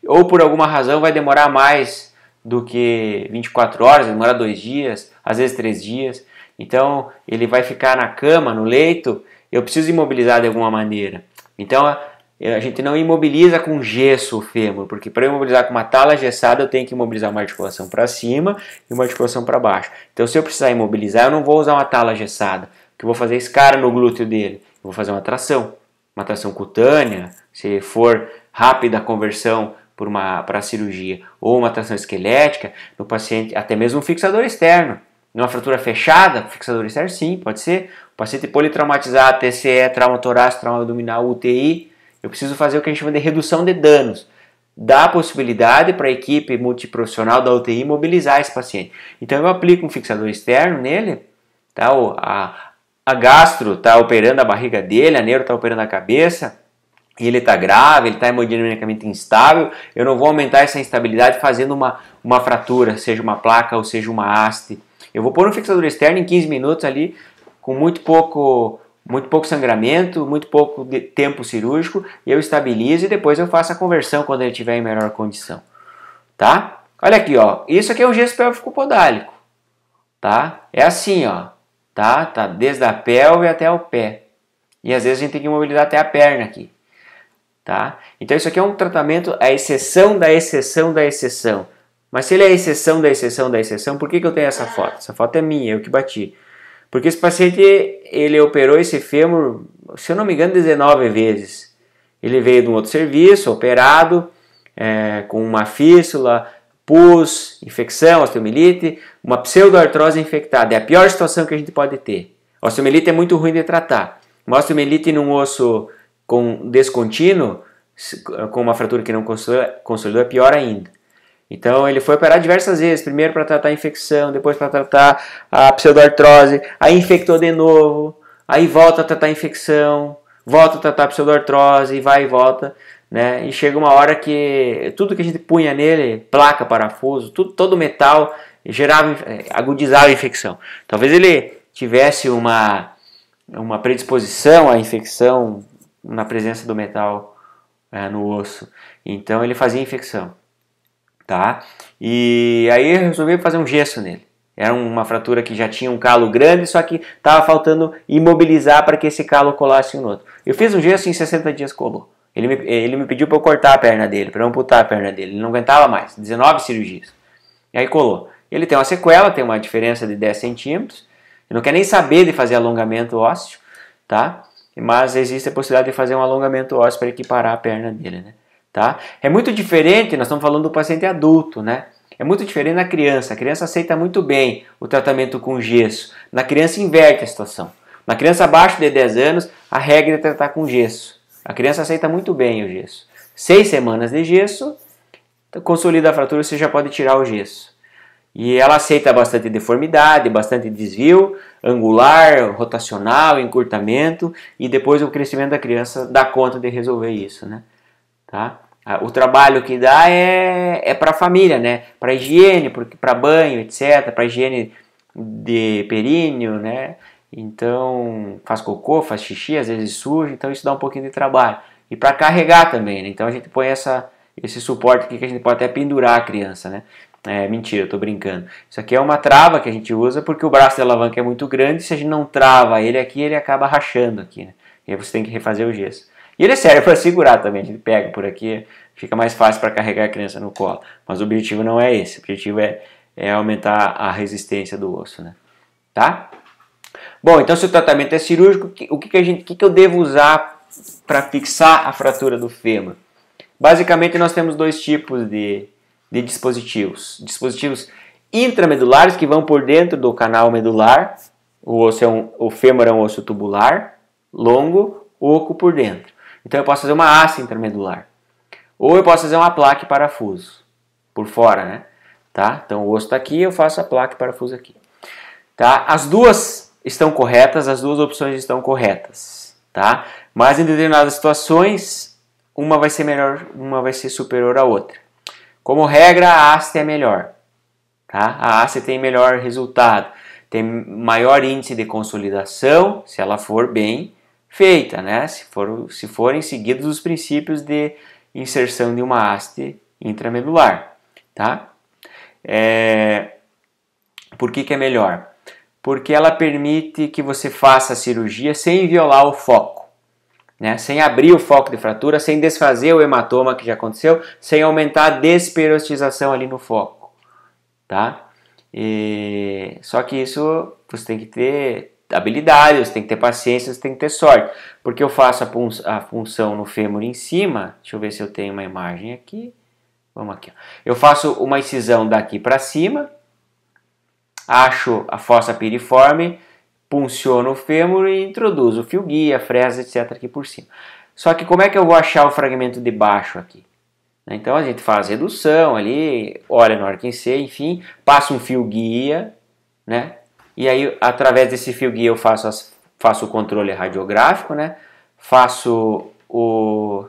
Ou por alguma razão vai demorar mais do que 24 horas, vai demorar 2 dias, às vezes 3 dias. Então ele vai ficar na cama, no leito, eu preciso imobilizar de alguma maneira. Então a gente não imobiliza com gesso o fêmur, porque para imobilizar com uma tala gessada eu tenho que imobilizar uma articulação para cima e uma articulação para baixo. Então se eu precisar imobilizar, eu não vou usar uma tala gessada, porque eu vou fazer escara no glúteo dele. Eu vou fazer uma tração cutânea, se for rápida a conversão para a cirurgia, ou uma tração esquelética no paciente, até mesmo um fixador externo. Numa fratura fechada, fixador externo sim, pode ser. O paciente politraumatizado, TCE, trauma torácico, trauma abdominal, UTI, eu preciso fazer o que a gente chama de redução de danos. Dá a possibilidade para a equipe multiprofissional da UTI mobilizar esse paciente. Então eu aplico um fixador externo nele, tá? A gastro está operando a barriga dele, a neuro está operando a cabeça, e ele está grave, ele está hemodinamicamente instável, eu não vou aumentar essa instabilidade fazendo uma fratura, seja uma placa ou seja uma haste. Eu vou pôr um fixador externo em 15 minutos ali, com muito pouco sangramento, muito pouco tempo cirúrgico, eu estabilizo e depois eu faço a conversão quando ele estiver em melhor condição. Tá? Olha aqui, ó. Isso aqui é o gesso pélvico podálico. Tá? É assim, ó. Tá? Tá desde a pelve até o pé. E às vezes a gente tem que imobilizar até a perna aqui. Tá? Então isso aqui é um tratamento, a exceção da exceção da exceção. Mas se ele é a exceção da exceção da exceção, por que eu tenho essa foto? Essa foto é minha, eu que bati. Porque esse paciente, ele operou esse fêmur, se eu não me engano, 19 vezes. Ele veio de um outro serviço, operado, com uma fístula, pus, infecção, osteomielite, uma pseudoartrose infectada. É a pior situação que a gente pode ter. A osteomielite é muito ruim de tratar. Uma osteomielite num osso descontínuo, com uma fratura que não consolidou, é pior ainda. Então ele foi operar diversas vezes, primeiro para tratar a infecção, depois para tratar a pseudoartrose, aí infectou de novo, aí volta a tratar a infecção, volta a tratar a pseudoartrose, e vai e volta, né? E chega uma hora que tudo que a gente punha nele, placa, parafuso, todo metal, agudizava a infecção. Talvez ele tivesse uma predisposição à infecção na presença do metal no osso, então ele fazia infecção. Tá? E aí eu resolvi fazer um gesso nele. Era uma fratura que já tinha um calo grande, só que estava faltando imobilizar para que esse calo colasse um no outro. Eu fiz um gesso e em 60 dias colou. Ele me pediu para eu cortar a perna dele, para eu amputar a perna dele. Ele não aguentava mais, 19 cirurgias. E aí colou. Ele tem uma sequela, tem uma diferença de 10 centímetros. Ele não quer nem saber de fazer alongamento ósseo, tá? Mas existe a possibilidade de fazer um alongamento ósseo para equiparar a perna dele, né? Tá? É muito diferente, nós estamos falando do paciente adulto, né? É muito diferente na criança. A criança aceita muito bem o tratamento com gesso. Na criança inverte a situação. Na criança abaixo de 10 anos, a regra é tratar com gesso. A criança aceita muito bem o gesso. 6 semanas de gesso, consolida a fratura, você já pode tirar o gesso. E ela aceita bastante deformidade, bastante desvio, angular, rotacional, encurtamento, e depois o crescimento da criança dá conta de resolver isso, né? Tá? O trabalho que dá é para a família, né? Para higiene, para banho, etc., para higiene de períneo, né? Então faz cocô, faz xixi, às vezes suja, então isso dá um pouquinho de trabalho. E para carregar também, né? Então a gente põe esse suporte aqui que a gente pode até pendurar a criança, né? Mentira, eu tô brincando. Isso aqui é uma trava que a gente usa porque o braço de alavanca é muito grande, se a gente não trava ele aqui, ele acaba rachando aqui, né? E aí você tem que refazer o gesso. E ele serve para segurar também, a gente pega por aqui, fica mais fácil para carregar a criança no colo. Mas o objetivo não é esse, o objetivo é aumentar a resistência do osso, né? Tá? Bom, então se o tratamento é cirúrgico, o que eu devo usar para fixar a fratura do fêmur? Basicamente nós temos dois tipos de dispositivos. Dispositivos intramedulares que vão por dentro do canal medular. O fêmur é um osso tubular, longo, oco por dentro. Então eu posso fazer uma haste intramedular. Ou eu posso fazer uma placa e parafuso por fora, né? Tá? Então o osso está aqui, eu faço a placa e parafuso aqui. Tá? As duas estão corretas, as duas opções estão corretas, tá? Mas em determinadas situações, uma vai ser melhor, uma vai ser superior à outra. Como regra, a haste é melhor, tá? A haste tem melhor resultado, tem maior índice de consolidação, se ela for bem feita, né? Se forem seguidos os princípios de inserção de uma haste intramedular, tá? Por que é melhor? Porque ela permite que você faça a cirurgia sem violar o foco, né? Sem abrir o foco de fratura, sem desfazer o hematoma que já aconteceu, sem aumentar a desperostização ali no foco, tá? Só que isso você tem que ter habilidade, você tem que ter paciência, você tem que ter sorte, porque eu faço a punção no fêmur em cima. Deixa eu ver se eu tenho uma imagem aqui. Vamos aqui. Eu faço uma incisão daqui para cima, acho a fossa piriforme, punciono o fêmur e introduzo o fio guia, fresa, etc. aqui por cima. Só que como é que eu vou achar o fragmento de baixo aqui? Então a gente faz redução ali, olha no arco em C, enfim, passa um fio guia, né? E aí através desse fio guia eu faço o controle radiográfico, né? Faço o...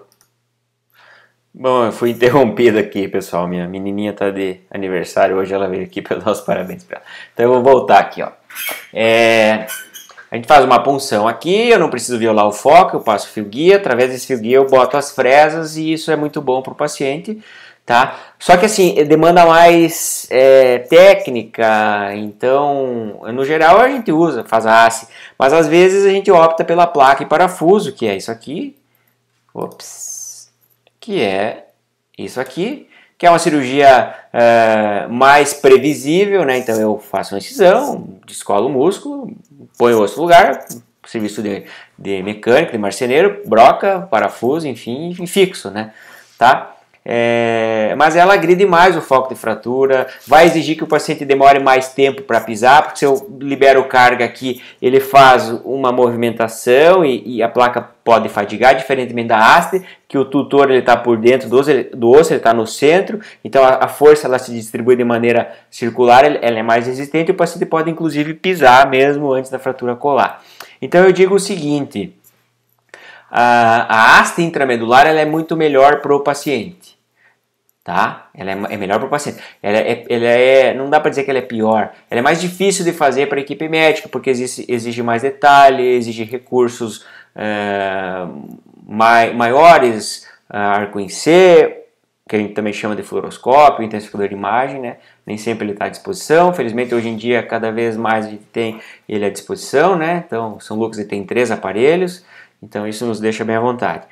Bom, eu fui interrompido aqui, pessoal. Minha menininha tá de aniversário hoje, ela veio aqui para dar os parabéns para ela. Então eu vou voltar aqui, ó. A gente faz uma punção aqui, eu não preciso violar o foco, eu passo o fio guia, através desse fio guia eu boto as fresas e isso é muito bom para o paciente, tá? Só que assim, demanda mais técnica, então, no geral a gente faz a haste, mas às vezes a gente opta pela placa e parafuso, que é isso aqui, que é isso aqui, que é uma cirurgia mais previsível, né? Então eu faço uma incisão, descolo o músculo, ponho o osso no lugar, serviço de mecânico, de marceneiro, broca, parafuso, enfim, fixo, né? Tá? Mas ela agride mais o foco de fratura, vai exigir que o paciente demore mais tempo para pisar, porque se eu libero carga aqui, ele faz uma movimentação e a placa pode fadigar, diferentemente da haste, que o tutor está por dentro do osso, ele está no centro, então a força ela se distribui de maneira circular, ela é mais resistente e o paciente pode inclusive pisar mesmo antes da fratura colar. Então eu digo o seguinte, a haste intramedular ela é muito melhor para o paciente. Tá? Ela é melhor para o paciente. Não dá para dizer que ela é pior. Ela é mais difícil de fazer para a equipe médica, porque exige mais detalhe, exige recursos maiores, arco em C, que a gente também chama de fluoroscópio, intensificador de imagem, né? Nem sempre ele está à disposição. Felizmente, hoje em dia, cada vez mais a gente tem ele à disposição, né? Então, São Lucas tem 3 aparelhos, então isso nos deixa bem à vontade,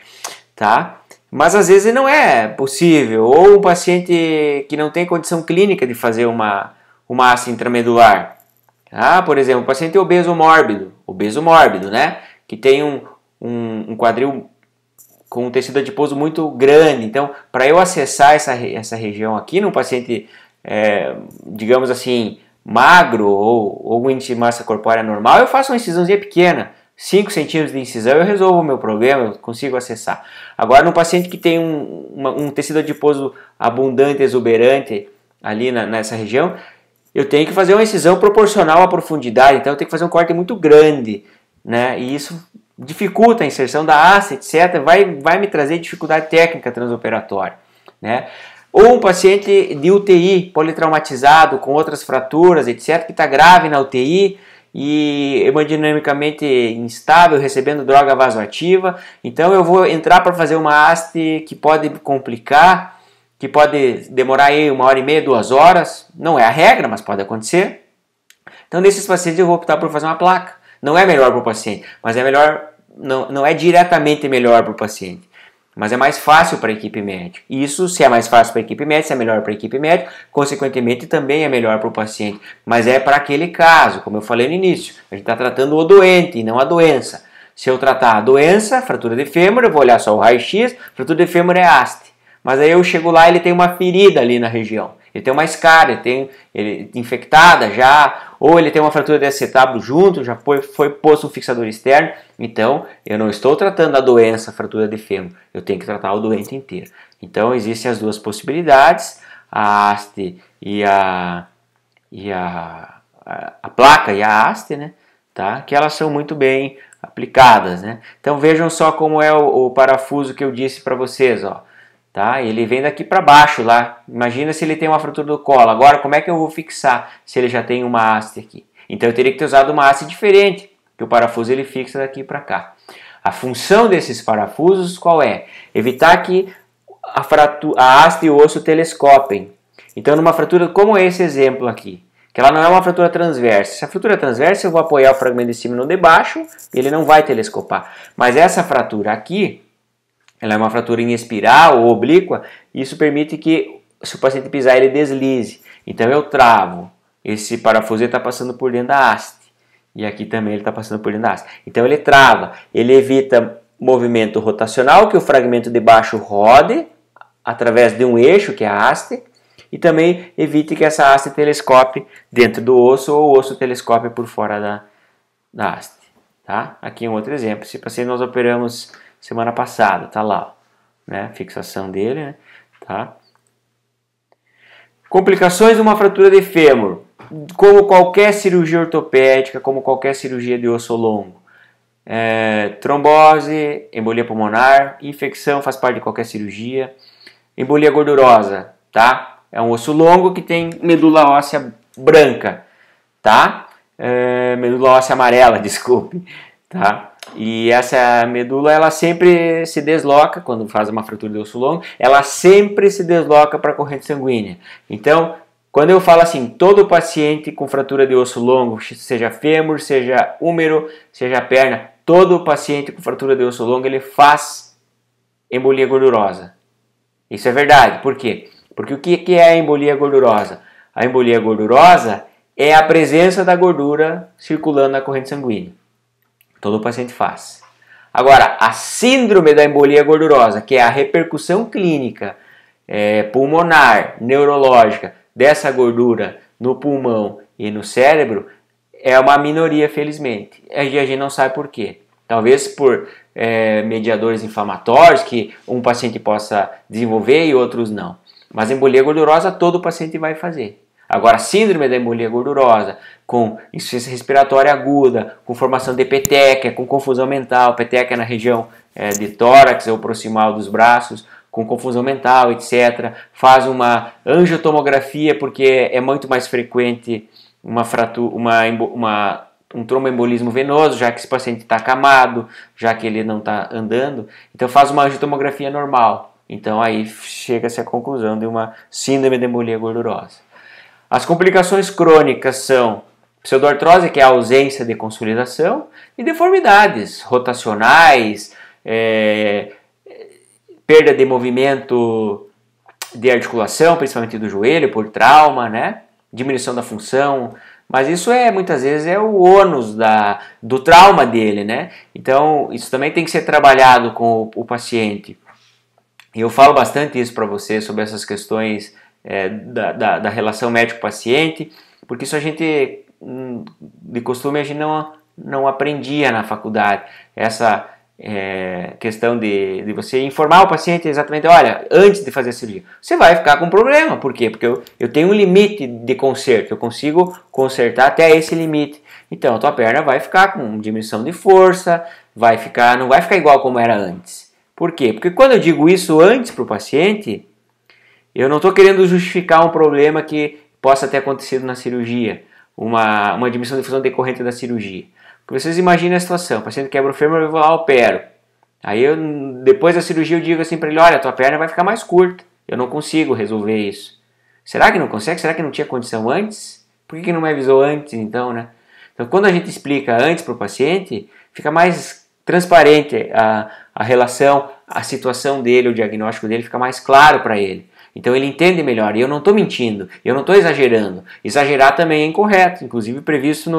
tá? Mas às vezes não é possível, ou um paciente que não tem condição clínica de fazer uma haste intramedular. Por exemplo, um paciente obeso mórbido, né? Que tem um quadril com um tecido adiposo muito grande. Então, para eu acessar essa região aqui, num paciente, digamos assim, magro ou um índice de massa corpórea normal, eu faço uma incisãozinha pequena. 5 centímetros de incisão, eu resolvo o meu problema, eu consigo acessar. Agora, num paciente que tem um tecido adiposo abundante, exuberante ali nessa região, eu tenho que fazer uma incisão proporcional à profundidade, então eu tenho que fazer um corte muito grande, né? E isso dificulta a inserção da haste, etc. Vai me trazer dificuldade técnica transoperatória, né? Ou um paciente de UTI, politraumatizado, com outras fraturas, etc., que está grave na UTI e hemodinamicamente instável, recebendo droga vasoativa. Então eu vou entrar para fazer uma haste que pode complicar, que pode demorar aí 1h30, 2 horas. Não é a regra, mas pode acontecer. Então nesses pacientes eu vou optar por fazer uma placa. Não é melhor para o paciente, mas é melhor, não é diretamente melhor para o paciente. Mas é mais fácil para a equipe médica. Isso, se é mais fácil para a equipe médica, se é melhor para a equipe médica, consequentemente também é melhor para o paciente. Mas é para aquele caso, como eu falei no início. A gente está tratando o doente e não a doença. Se eu tratar a doença, fratura de fêmur, eu vou olhar só o raio-x, fratura de fêmur é haste. Mas aí eu chego lá e ele tem uma ferida ali na região. Ele tem uma escária, ele infectada já, ou ele tem uma fratura de acetábulo junto, já foi posto um fixador externo. Então, eu não estou tratando a doença, a fratura de fêmur, eu tenho que tratar o doente inteiro. Então, existem as duas possibilidades, a haste e a placa e a haste, né? Tá? Que elas são muito bem aplicadas, né? Então, vejam só como é o parafuso que eu disse para vocês, ó. Tá? Ele vem daqui para baixo lá. Imagina se ele tem uma fratura do colo. Agora, como é que eu vou fixar se ele já tem uma haste aqui? Então, eu teria que ter usado uma haste diferente, que o parafuso ele fixa daqui para cá. A função desses parafusos qual é? Evitar que a haste e o osso telescopem. Então, numa fratura como esse exemplo aqui, que ela não é uma fratura transversa. Se a fratura é transversa, eu vou apoiar o fragmento de cima no de baixo e ele não vai telescopar. Mas essa fratura aqui, ela é uma fratura em espiral ou oblíqua, e isso permite que, se o paciente pisar, ele deslize. Então eu travo. Esse parafuso está passando por dentro da haste. E aqui também ele está passando por dentro da haste. Então ele trava. Ele evita movimento rotacional, que o fragmento de baixo rode através de um eixo, que é a haste. E também evite que essa haste telescope dentro do osso ou o osso telescope por fora da haste. Tá? Aqui um outro exemplo. Esse paciente nós operamos semana passada, tá lá, né? Fixação dele, né? Tá? Complicações de uma fratura de fêmur, como qualquer cirurgia ortopédica, como qualquer cirurgia de osso longo. Trombose, embolia pulmonar, infecção faz parte de qualquer cirurgia. Embolia gordurosa, tá? É um osso longo que tem medula óssea branca, tá? Medula óssea amarela, desculpe, tá? E essa medula, ela sempre se desloca, quando faz uma fratura de osso longo, ela sempre se desloca para a corrente sanguínea. Então, quando eu falo assim, todo paciente com fratura de osso longo, seja fêmur, seja húmero, seja perna, todo paciente com fratura de osso longo, ele faz embolia gordurosa. Isso é verdade. Por quê? Porque o que é a embolia gordurosa? A embolia gordurosa é a presença da gordura circulando na corrente sanguínea. Todo paciente faz. Agora, a síndrome da embolia gordurosa, que é a repercussão clínica, pulmonar, neurológica dessa gordura no pulmão e no cérebro, é uma minoria, felizmente. E a gente não sabe por quê. Talvez por mediadores inflamatórios que um paciente possa desenvolver e outros não. Mas embolia gordurosa todo paciente vai fazer. Agora, síndrome da embolia gordurosa, com insuficiência respiratória aguda, com formação de petequia, com confusão mental, petequia na região de tórax ou proximal dos braços, com confusão mental, etc. Faz uma angiotomografia, porque é muito mais frequente um tromboembolismo venoso, já que esse paciente está acamado, já que ele não está andando. Então faz uma angiotomografia normal. Então aí chega-se à conclusão de uma síndrome de embolia gordurosa. As complicações crônicas são pseudoartrose, que é a ausência de consolidação, e deformidades rotacionais, perda de movimento de articulação, principalmente do joelho, por trauma, né? Diminuição da função, mas isso muitas vezes é o ônus do trauma dele, né? Então isso também tem que ser trabalhado com o paciente. E eu falo bastante isso para você sobre essas questões da relação médico-paciente, porque isso a gente, de costume, a gente não aprendia na faculdade. questão de você informar o paciente exatamente, olha, antes de fazer a cirurgia, você vai ficar com problema. Por quê? Porque eu tenho um limite de conserto, eu consigo consertar até esse limite. Então a tua perna vai ficar com diminuição de força, não vai ficar igual como era antes. Por quê? Porque quando eu digo isso antes para o paciente, eu não estou querendo justificar um problema que possa ter acontecido na cirurgia, uma diminuição de função decorrente da cirurgia. Porque vocês imaginem a situação, o paciente quebra o fêmur, eu vou lá, opero. Aí depois da cirurgia eu digo assim para ele, olha, a tua perna vai ficar mais curta, eu não consigo resolver isso. Será que não consegue? Será que não tinha condição antes? Por que não me avisou antes então, né? Então quando a gente explica antes para o paciente, fica mais transparente a relação, a situação dele, o diagnóstico dele fica mais claro para ele. Então ele entende melhor, e eu não estou mentindo, eu não estou exagerando. Exagerar também é incorreto, inclusive previsto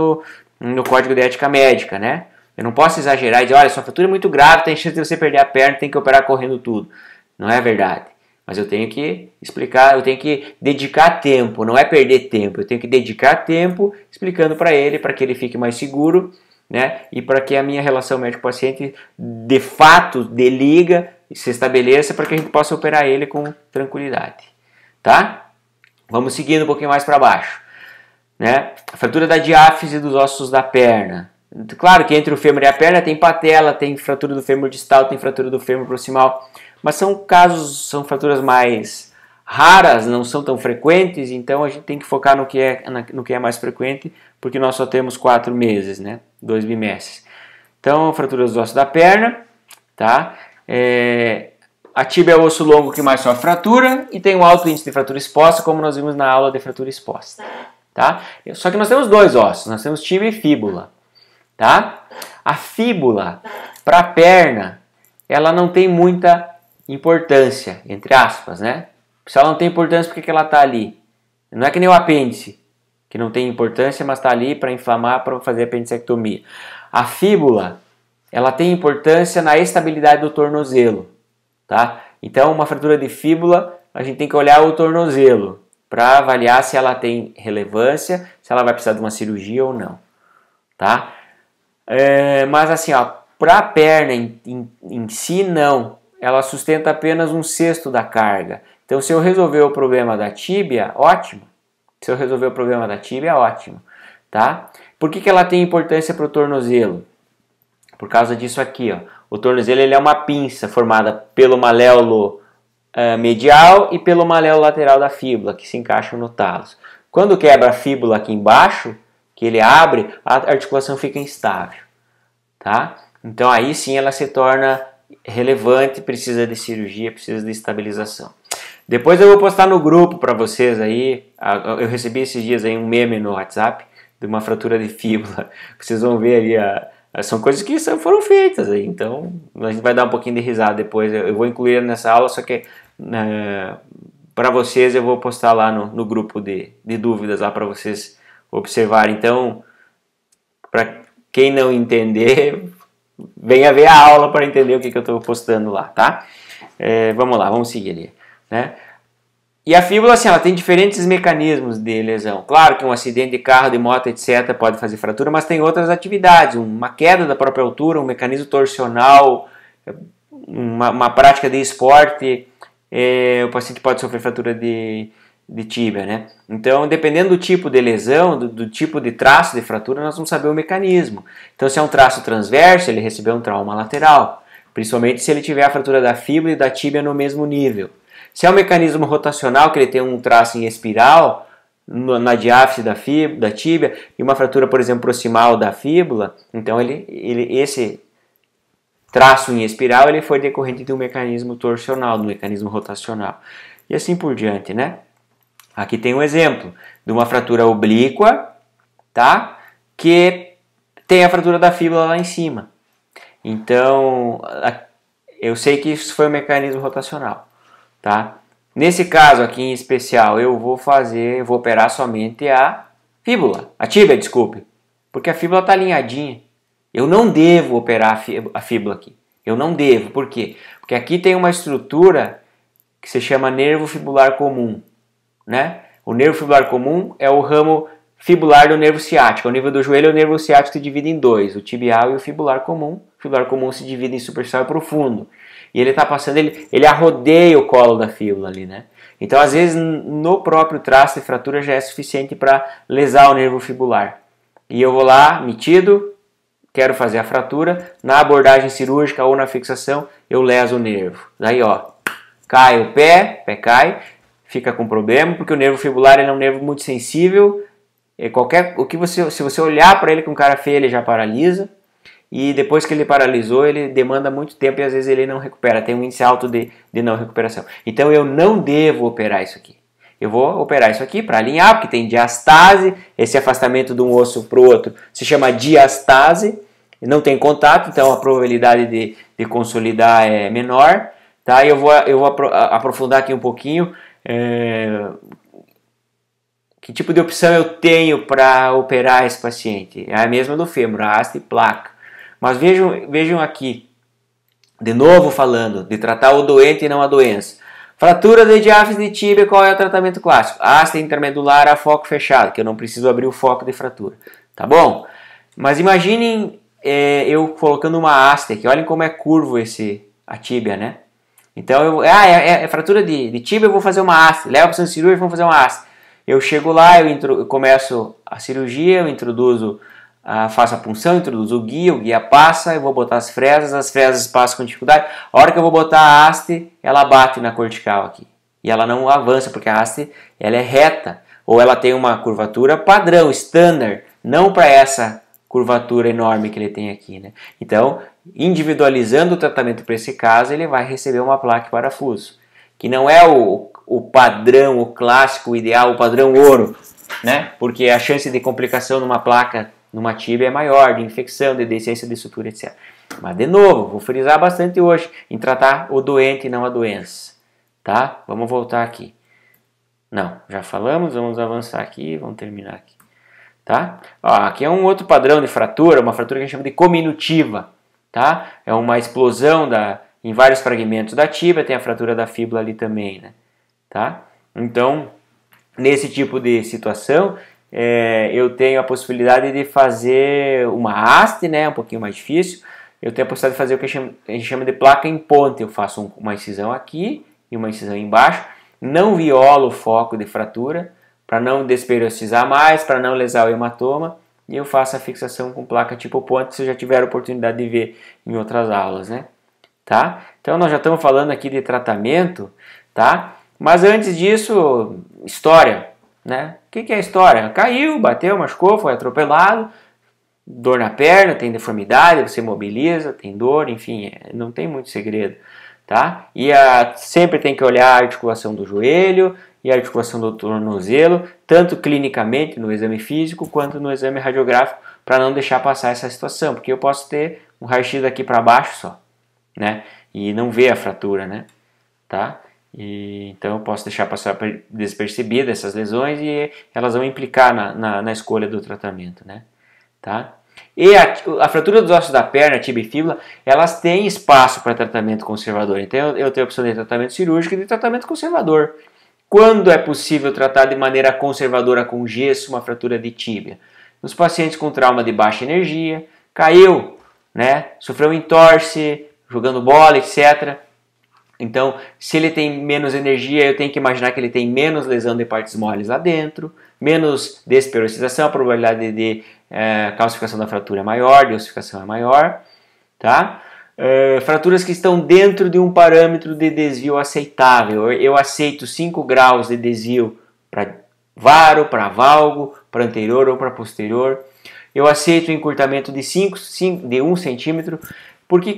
no Código de Ética Médica, né? Eu não posso exagerar e dizer, olha, sua fratura é muito grave, tem chance de você perder a perna, tem que operar correndo tudo. Não é verdade. Mas eu tenho que explicar, eu tenho que dedicar tempo, não é perder tempo, eu tenho que dedicar tempo explicando para ele, para que ele fique mais seguro, né? E para que a minha relação médico-paciente de fato deliga e se estabeleça para que a gente possa operar ele com tranquilidade, tá? Vamos seguindo um pouquinho mais para baixo, né? A fratura da diáfise dos ossos da perna. Claro que entre o fêmur e a perna tem patela, tem fratura do fêmur distal, tem fratura do fêmur proximal, mas são fraturas mais raras, não são tão frequentes, então a gente tem que focar no que é mais frequente, porque nós só temos 4 meses, né? 2 bimestres. Então, fratura dos ossos da perna, tá? A tíbia é o osso longo que mais sofre fratura e tem um alto índice de fratura exposta, como nós vimos na aula de fratura exposta, tá? Só que nós temos 2 ossos, nós temos tíbia e fíbula, tá? A fíbula, para a perna, ela não tem muita importância, entre aspas, né? Se ela não tem importância, por que ela está ali? Não é que nem o apêndice, que não tem importância, mas está ali para inflamar, para fazer apendicectomia. A fíbula, ela tem importância na estabilidade do tornozelo, tá? Então, uma fratura de fíbula, a gente tem que olhar o tornozelo para avaliar se ela tem relevância, se ela vai precisar de uma cirurgia ou não, tá? Mas assim, ó, para a perna em si, não. Ela sustenta apenas 1/6 da carga. Então, se eu resolver o problema da tíbia, ótimo. Se eu resolver o problema da tíbia, ótimo, tá? Por que ela tem importância para o tornozelo? Por causa disso aqui, ó. O tornozelo ele é uma pinça formada pelo maléolo medial e pelo maléolo lateral da fíbula, que se encaixam no talos. Quando quebra a fíbula aqui embaixo, que ele abre, a articulação fica instável, tá? Então aí sim ela se torna relevante, precisa de cirurgia, precisa de estabilização. Depois eu vou postar no grupo para vocês aí, eu recebi esses dias aí um meme no WhatsApp de uma fratura de fíbula, vocês vão ver ali, são coisas que foram feitas aí, então a gente vai dar um pouquinho de risada depois, eu vou incluir nessa aula, só que para vocês eu vou postar lá no grupo de dúvidas lá para vocês observarem. Então, para quem não entender, venha ver a aula para entender o que eu estou postando lá, tá? Vamos lá, vamos seguir ali, né? E a fíbula, assim, ela tem diferentes mecanismos de lesão. Claro que um acidente de carro, de moto, etc. pode fazer fratura, mas tem outras atividades. Uma queda da própria altura, um mecanismo torsional, uma prática de esporte, o paciente pode sofrer fratura de tíbia, né? Então, dependendo do tipo de lesão, do tipo de traço de fratura, nós vamos saber o mecanismo. Então, se é um traço transverso, ele recebeu um trauma lateral, principalmente se ele tiver a fratura da fíbula e da tíbia no mesmo nível. Se é um mecanismo rotacional, que ele tem um traço em espiral, na diáfise da tíbia, e uma fratura, por exemplo, proximal da fíbula, então esse traço em espiral ele foi decorrente de um mecanismo torsional, de um mecanismo rotacional. E assim por diante, né? Aqui tem um exemplo de uma fratura oblíqua, tá? Que tem a fratura da fíbula lá em cima. Então, eu sei que isso foi um mecanismo rotacional, tá? Nesse caso aqui em especial, eu vou operar somente a tíbia, desculpe, porque a fíbula está alinhadinha. Eu não devo operar a fíbula aqui. Eu não devo, por quê? Porque aqui tem uma estrutura que se chama nervo fibular comum, né? O nervo fibular comum é o ramo fibular do nervo ciático. Ao nível do joelho, o nervo ciático se divide em 2, o tibial e o fibular comum. fibular comum se divide em superficial e profundo. E ele está passando, ele arrodeia o colo da fíbula ali, né? Então, às vezes, no próprio traço de fratura já é suficiente para lesar o nervo fibular. E eu vou lá, metido, quero fazer a fratura, na abordagem cirúrgica ou na fixação, eu leso o nervo. Daí, ó, cai o pé cai, fica com problema, porque o nervo fibular ele é um nervo muito sensível. Se você olhar para ele com cara feia, ele já paralisa. E depois que ele paralisou, ele demanda muito tempo e às vezes ele não recupera. Tem um índice alto de não recuperação. Então eu não devo operar isso aqui. Eu vou operar isso aqui para alinhar, porque tem diastase. Esse afastamento de um osso para o outro se chama diastase. Não tem contato, então a probabilidade de consolidar é menor. Tá? Eu vou aprofundar aqui um pouquinho. Que tipo de opção eu tenho para operar esse paciente? É a mesma do fêmur, a haste e placa. Mas vejam aqui, de novo falando, de tratar o doente e não a doença. Fratura de diáfise de tíbia, qual é o tratamento clássico? Haste intermedular a foco fechado, que eu não preciso abrir o foco de fratura. Tá bom? Mas imaginem eu colocando uma haste aqui, olhem como é curvo a tíbia, né? Então, fratura de tíbia, eu vou fazer uma haste. Leva para o centro cirúrgico, vamos fazer uma haste. Eu chego lá, eu começo a cirurgia, eu introduzo, faço a punção, introduzo o guia passa, eu vou botar as fresas passam com dificuldade. A hora que eu vou botar a haste, ela bate na cortical aqui. E ela não avança, porque a haste ela é reta, ou ela tem uma curvatura padrão, standard, não para essa curvatura enorme que ele tem aqui, né? Então, individualizando o tratamento para esse caso, ele vai receber uma placa e parafuso, que não é o padrão, o clássico, o ideal, o padrão ouro, né? Porque a chance de complicação numa placa, numa tíbia é maior, de infecção, de deficiência de sutura, etc. Mas, de novo, vou frisar bastante hoje em tratar o doente e não a doença, tá? Vamos voltar aqui. Não, já falamos, vamos avançar aqui, vamos terminar aqui, tá? Ó, aqui é um outro padrão de fratura, uma fratura que a gente chama de cominutiva, tá? É uma explosão em vários fragmentos da tíbia, tem a fratura da fíbula ali também, né? Tá? Então, nesse tipo de situação, eu tenho a possibilidade de fazer uma haste, né? Um pouquinho mais difícil. Eu tenho a possibilidade de fazer o que a gente chama de placa em ponte. Eu faço uma incisão aqui e uma incisão embaixo. Não violo o foco de fratura, para não desperiostizar mais, para não lesar o hematoma. E eu faço a fixação com placa tipo ponte, se eu já tiver a oportunidade de ver em outras aulas, né? Tá? Então, nós já estamos falando aqui de tratamento, tá? Mas antes disso, história, né? O que é história? Caiu, bateu, machucou, foi atropelado, dor na perna, tem deformidade, você mobiliza, tem dor, enfim, não tem muito segredo, tá? E sempre tem que olhar a articulação do joelho e a articulação do tornozelo, tanto clinicamente no exame físico quanto no exame radiográfico, para não deixar passar essa situação, porque eu posso ter um raio-x daqui para baixo só, né? E não ver a fratura, né? Tá? Então eu posso deixar passar despercebida essas lesões e elas vão implicar na escolha do tratamento, né? Tá? E a fratura dos ossos da perna, tíbia e fíbula, elas têm espaço para tratamento conservador. Então eu tenho a opção de tratamento cirúrgico e de tratamento conservador. Quando é possível tratar de maneira conservadora com gesso uma fratura de tíbia? Nos pacientes com trauma de baixa energia, caiu, né? Sofreu entorse, jogando bola, etc. Então, se ele tem menos energia, eu tenho que imaginar que ele tem menos lesão de partes moles lá dentro, menos desperoxização, a probabilidade de calcificação da fratura é maior, de ossificação é maior, tá? Fraturas que estão dentro de um parâmetro de desvio aceitável. Eu aceito 5 graus de desvio para varo, para valgo, para anterior ou para posterior. Eu aceito um encurtamento de 1 centímetro. Por que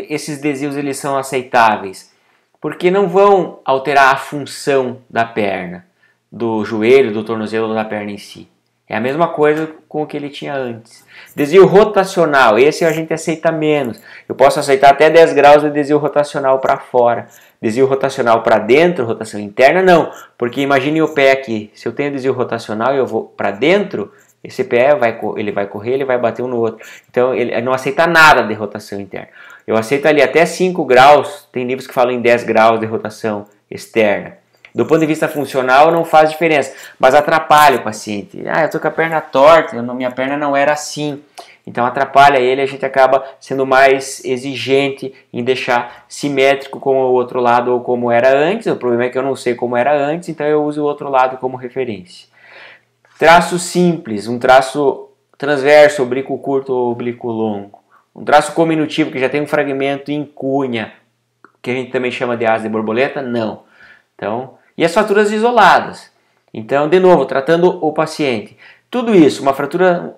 esses desvios eles são aceitáveis? Porque não vão alterar a função da perna, do joelho, do tornozelo ou da perna em si. É a mesma coisa com o que ele tinha antes. Desvio rotacional, esse a gente aceita menos. Eu posso aceitar até 10 graus de desvio rotacional para fora. Desvio rotacional para dentro, rotação interna, não. Porque imagine o pé aqui. Se eu tenho desvio rotacional e eu vou para dentro, esse pé ele vai correr, ele vai bater um no outro. Então ele não aceita nada de rotação interna. Eu aceito ali até 5 graus, tem livros que falam em 10 graus de rotação externa. Do ponto de vista funcional não faz diferença, mas atrapalha o paciente. Eu estou com a perna torta, minha perna não era assim. Então atrapalha ele, a gente acaba sendo mais exigente em deixar simétrico como o outro lado ou como era antes. O problema é que eu não sei como era antes, então eu uso o outro lado como referência. Traço simples, um traço transverso, oblíquo curto ou oblíquo longo. Um traço cominutivo que já tem um fragmento em cunha, que a gente também chama de asa de borboleta, não. Então, e as fraturas isoladas. Então, de novo, tratando o paciente. Tudo isso, uma fratura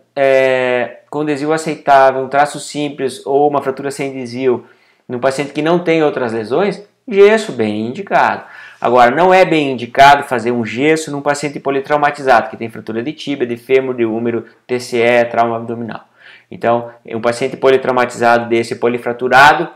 com desvio aceitável, um traço simples ou uma fratura sem desvio, num paciente que não tem outras lesões, gesso bem indicado. Agora, não é bem indicado fazer um gesso num paciente politraumatizado, que tem fratura de tíbia, de fêmur, de húmero, TCE, trauma abdominal. Então, um paciente politraumatizado desse polifraturado,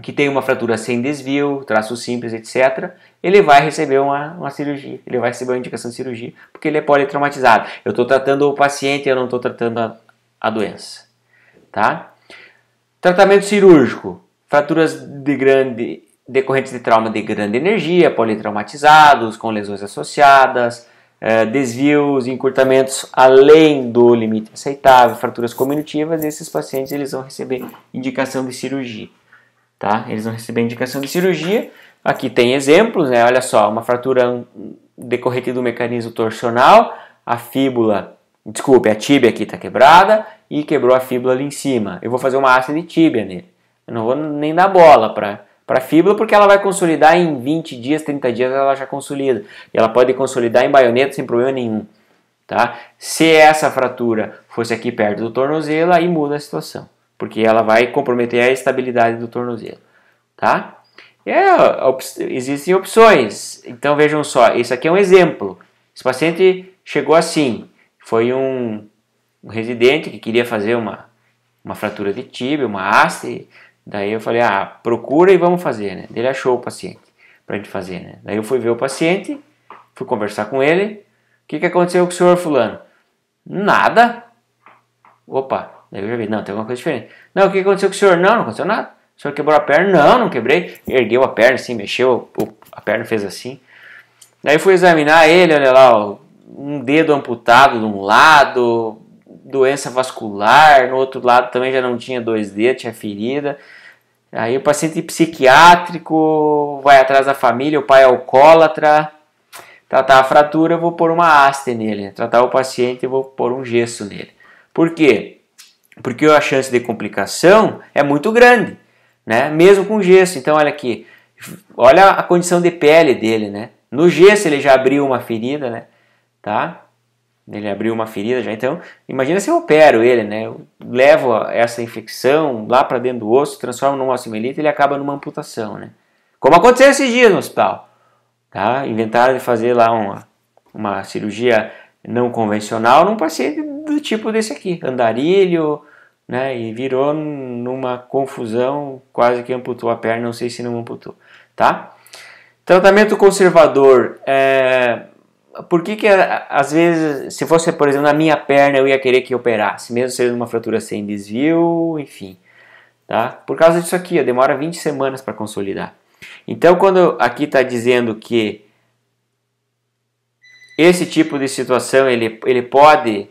que tem uma fratura sem desvio, traço simples, etc., ele vai receber uma cirurgia, ele vai receber uma indicação de cirurgia, porque ele é politraumatizado. Eu estou tratando o paciente, eu não estou tratando a doença. Tá? Tratamento cirúrgico, fraturas decorrentes de trauma de grande energia, politraumatizados, com lesões associadas, desvios, encurtamentos além do limite aceitável, fraturas cominutivas, esses pacientes eles vão receber indicação de cirurgia. Tá? Eles vão receber indicação de cirurgia. Aqui tem exemplos, né? Olha só, uma fratura decorrente do mecanismo torsional, a tíbia aqui está quebrada e quebrou a fíbula ali em cima. Eu vou fazer uma haste de tíbia nele. Eu não vou nem dar bola para a fíbula, porque ela vai consolidar em 20 dias, 30 dias, ela já consolida. E ela pode consolidar em baioneta sem problema nenhum. Tá? Se essa fratura fosse aqui perto do tornozelo, aí muda a situação, porque ela vai comprometer a estabilidade do tornozelo. Tá? Existem opções. Então vejam só, isso aqui é um exemplo. Esse paciente chegou assim, foi um residente que queria fazer uma fratura de tíbia, uma haste. Daí eu falei, procura e vamos fazer, né? Ele achou o paciente pra gente fazer, né? Daí eu fui ver o paciente, fui conversar com ele. O que aconteceu com o senhor fulano? Nada. Opa, daí eu já vi, não, tem alguma coisa diferente. Não, o que aconteceu com o senhor? Não aconteceu nada. O senhor quebrou a perna? Não quebrei. Ergueu a perna assim, mexeu, a perna fez assim. Daí eu fui examinar ele, olha lá, um dedo amputado de um lado, doença vascular, no outro lado também já não tinha 2 dedos, tinha ferida. Aí o paciente psiquiátrico vai atrás da família, o pai é alcoólatra. Tratar a fratura, eu vou pôr uma haste nele. Tratar o paciente, eu vou pôr um gesso nele. Por quê? Porque a chance de complicação é muito grande, né? Mesmo com gesso. Então olha aqui, olha a condição de pele dele, né? No gesso ele já abriu uma ferida, né? Tá? Ele abriu uma ferida já. Então imagina se eu opero ele, né? Eu levo essa infecção lá para dentro do osso, transformo numa osteomielite e ele acaba numa amputação, né? Como aconteceu esses dias no hospital. Tá? Inventaram de fazer lá uma cirurgia não convencional num paciente do tipo desse aqui, andarilho, né? E virou numa confusão, quase que amputou a perna, não sei se não amputou, tá? Tratamento conservador, por que às vezes, se fosse, por exemplo, na minha perna, eu ia querer que operasse, mesmo sendo uma fratura sem desvio, enfim, tá? Por causa disso aqui, ó, demora 20 semanas para consolidar. Então, quando aqui está dizendo que esse tipo de situação ele pode,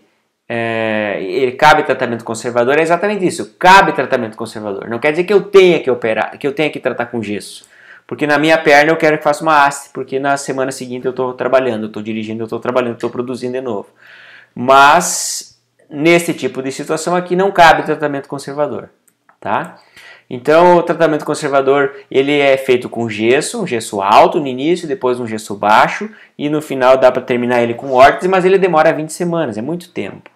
ele cabe tratamento conservador, é exatamente isso, cabe tratamento conservador. Não quer dizer que eu tenha que operar, que eu tenha que tratar com gesso. Porque na minha perna eu quero que faça uma haste, porque na semana seguinte eu estou trabalhando, eu estou dirigindo, eu estou trabalhando, estou produzindo de novo. Mas, nesse tipo de situação aqui não cabe tratamento conservador, tá? Então o tratamento conservador ele é feito com gesso, um gesso alto no início, depois um gesso baixo e no final dá para terminar ele com órtese, mas ele demora 20 semanas, é muito tempo.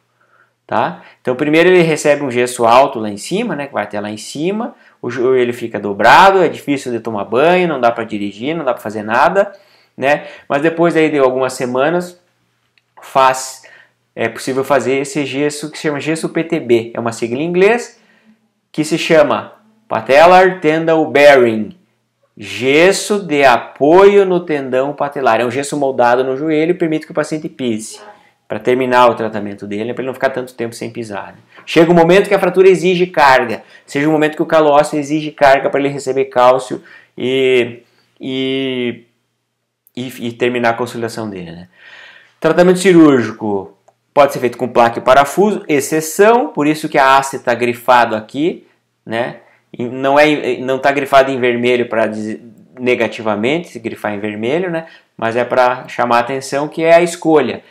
Tá? Então primeiro ele recebe um gesso alto lá em cima, né, que vai até lá em cima, o joelho ele fica dobrado, é difícil de tomar banho, não dá para dirigir, não dá para fazer nada, né? Mas depois aí de algumas semanas é possível fazer esse gesso que se chama gesso PTB, é uma sigla em inglês que se chama Patellar Tendon Bearing, gesso de apoio no tendão patelar. É um gesso moldado no joelho e permite que o paciente pise, para terminar o tratamento dele, para ele não ficar tanto tempo sem pisar. Né? Chega um momento que a fratura exige carga, seja um momento que o calo ósseo exige carga para ele receber cálcio e terminar a consolidação dele. Né? Tratamento cirúrgico, Pode ser feito com placa e parafuso, exceção, por isso que a haste está grifado aqui, né? Não está grifado em vermelho para negativamente, se grifar em vermelho, né? Mas é para chamar a atenção que é a escolha,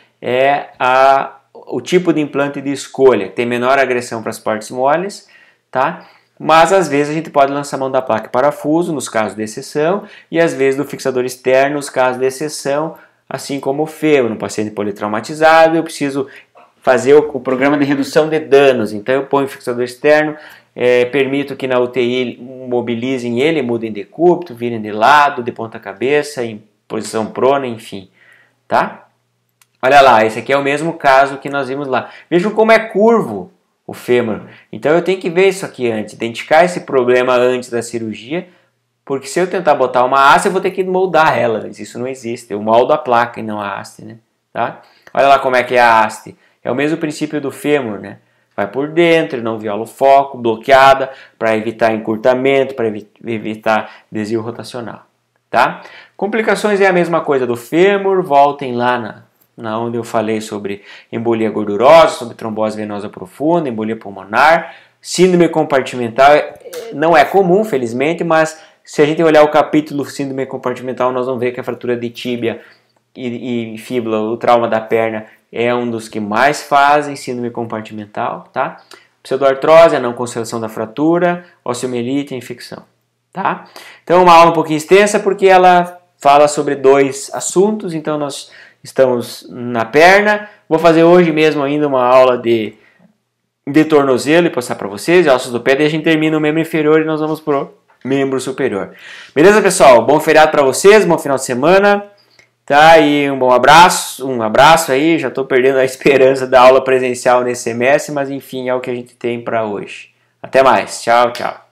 o tipo de implante de escolha, que tem menor agressão para as partes moles, tá? Mas às vezes a gente pode lançar mão da placa e parafuso, nos casos de exceção, e às vezes do fixador externo, nos casos de exceção, assim como o fêmur, no paciente politraumatizado, eu preciso fazer o programa de redução de danos, então eu ponho o fixador externo, permito que na UTI mobilizem ele, mudem de decúbito, virem de lado, de ponta cabeça, em posição prona, enfim, tá? Olha lá, esse aqui é o mesmo caso que nós vimos lá. Vejam como é curvo o fêmur. Então eu tenho que ver isso aqui antes, identificar esse problema antes da cirurgia, porque se eu tentar botar uma haste, eu vou ter que moldar ela, mas isso não existe. Eu moldo a placa e não a haste, né? Tá? Olha lá como é que é a haste. É o mesmo princípio do fêmur, né? Vai por dentro, não viola o foco, bloqueada, para evitar encurtamento, para evitar desvio rotacional, tá? Complicações é a mesma coisa do fêmur, voltem lá na onde eu falei sobre embolia gordurosa, sobre trombose venosa profunda, embolia pulmonar, síndrome compartimental não é comum, felizmente, mas se a gente olhar o capítulo síndrome compartimental, nós vamos ver que a fratura de tíbia e fíbula, o trauma da perna, é um dos que mais fazem síndrome compartimental, tá? Pseudoartrose, a não conservação da fratura, osteomielite, infecção, tá? Então, uma aula um pouquinho extensa porque ela fala sobre 2 assuntos, então nós estamos na perna. Vou fazer hoje mesmo ainda uma aula de tornozelo e passar para vocês, ossos do pé, daí a gente termina o membro inferior e nós vamos pro membro superior. Beleza, pessoal? Bom feriado para vocês, bom final de semana. Tá, e um abraço aí, já estou perdendo a esperança da aula presencial nesse semestre, mas enfim, é o que a gente tem para hoje. Até mais, tchau, tchau.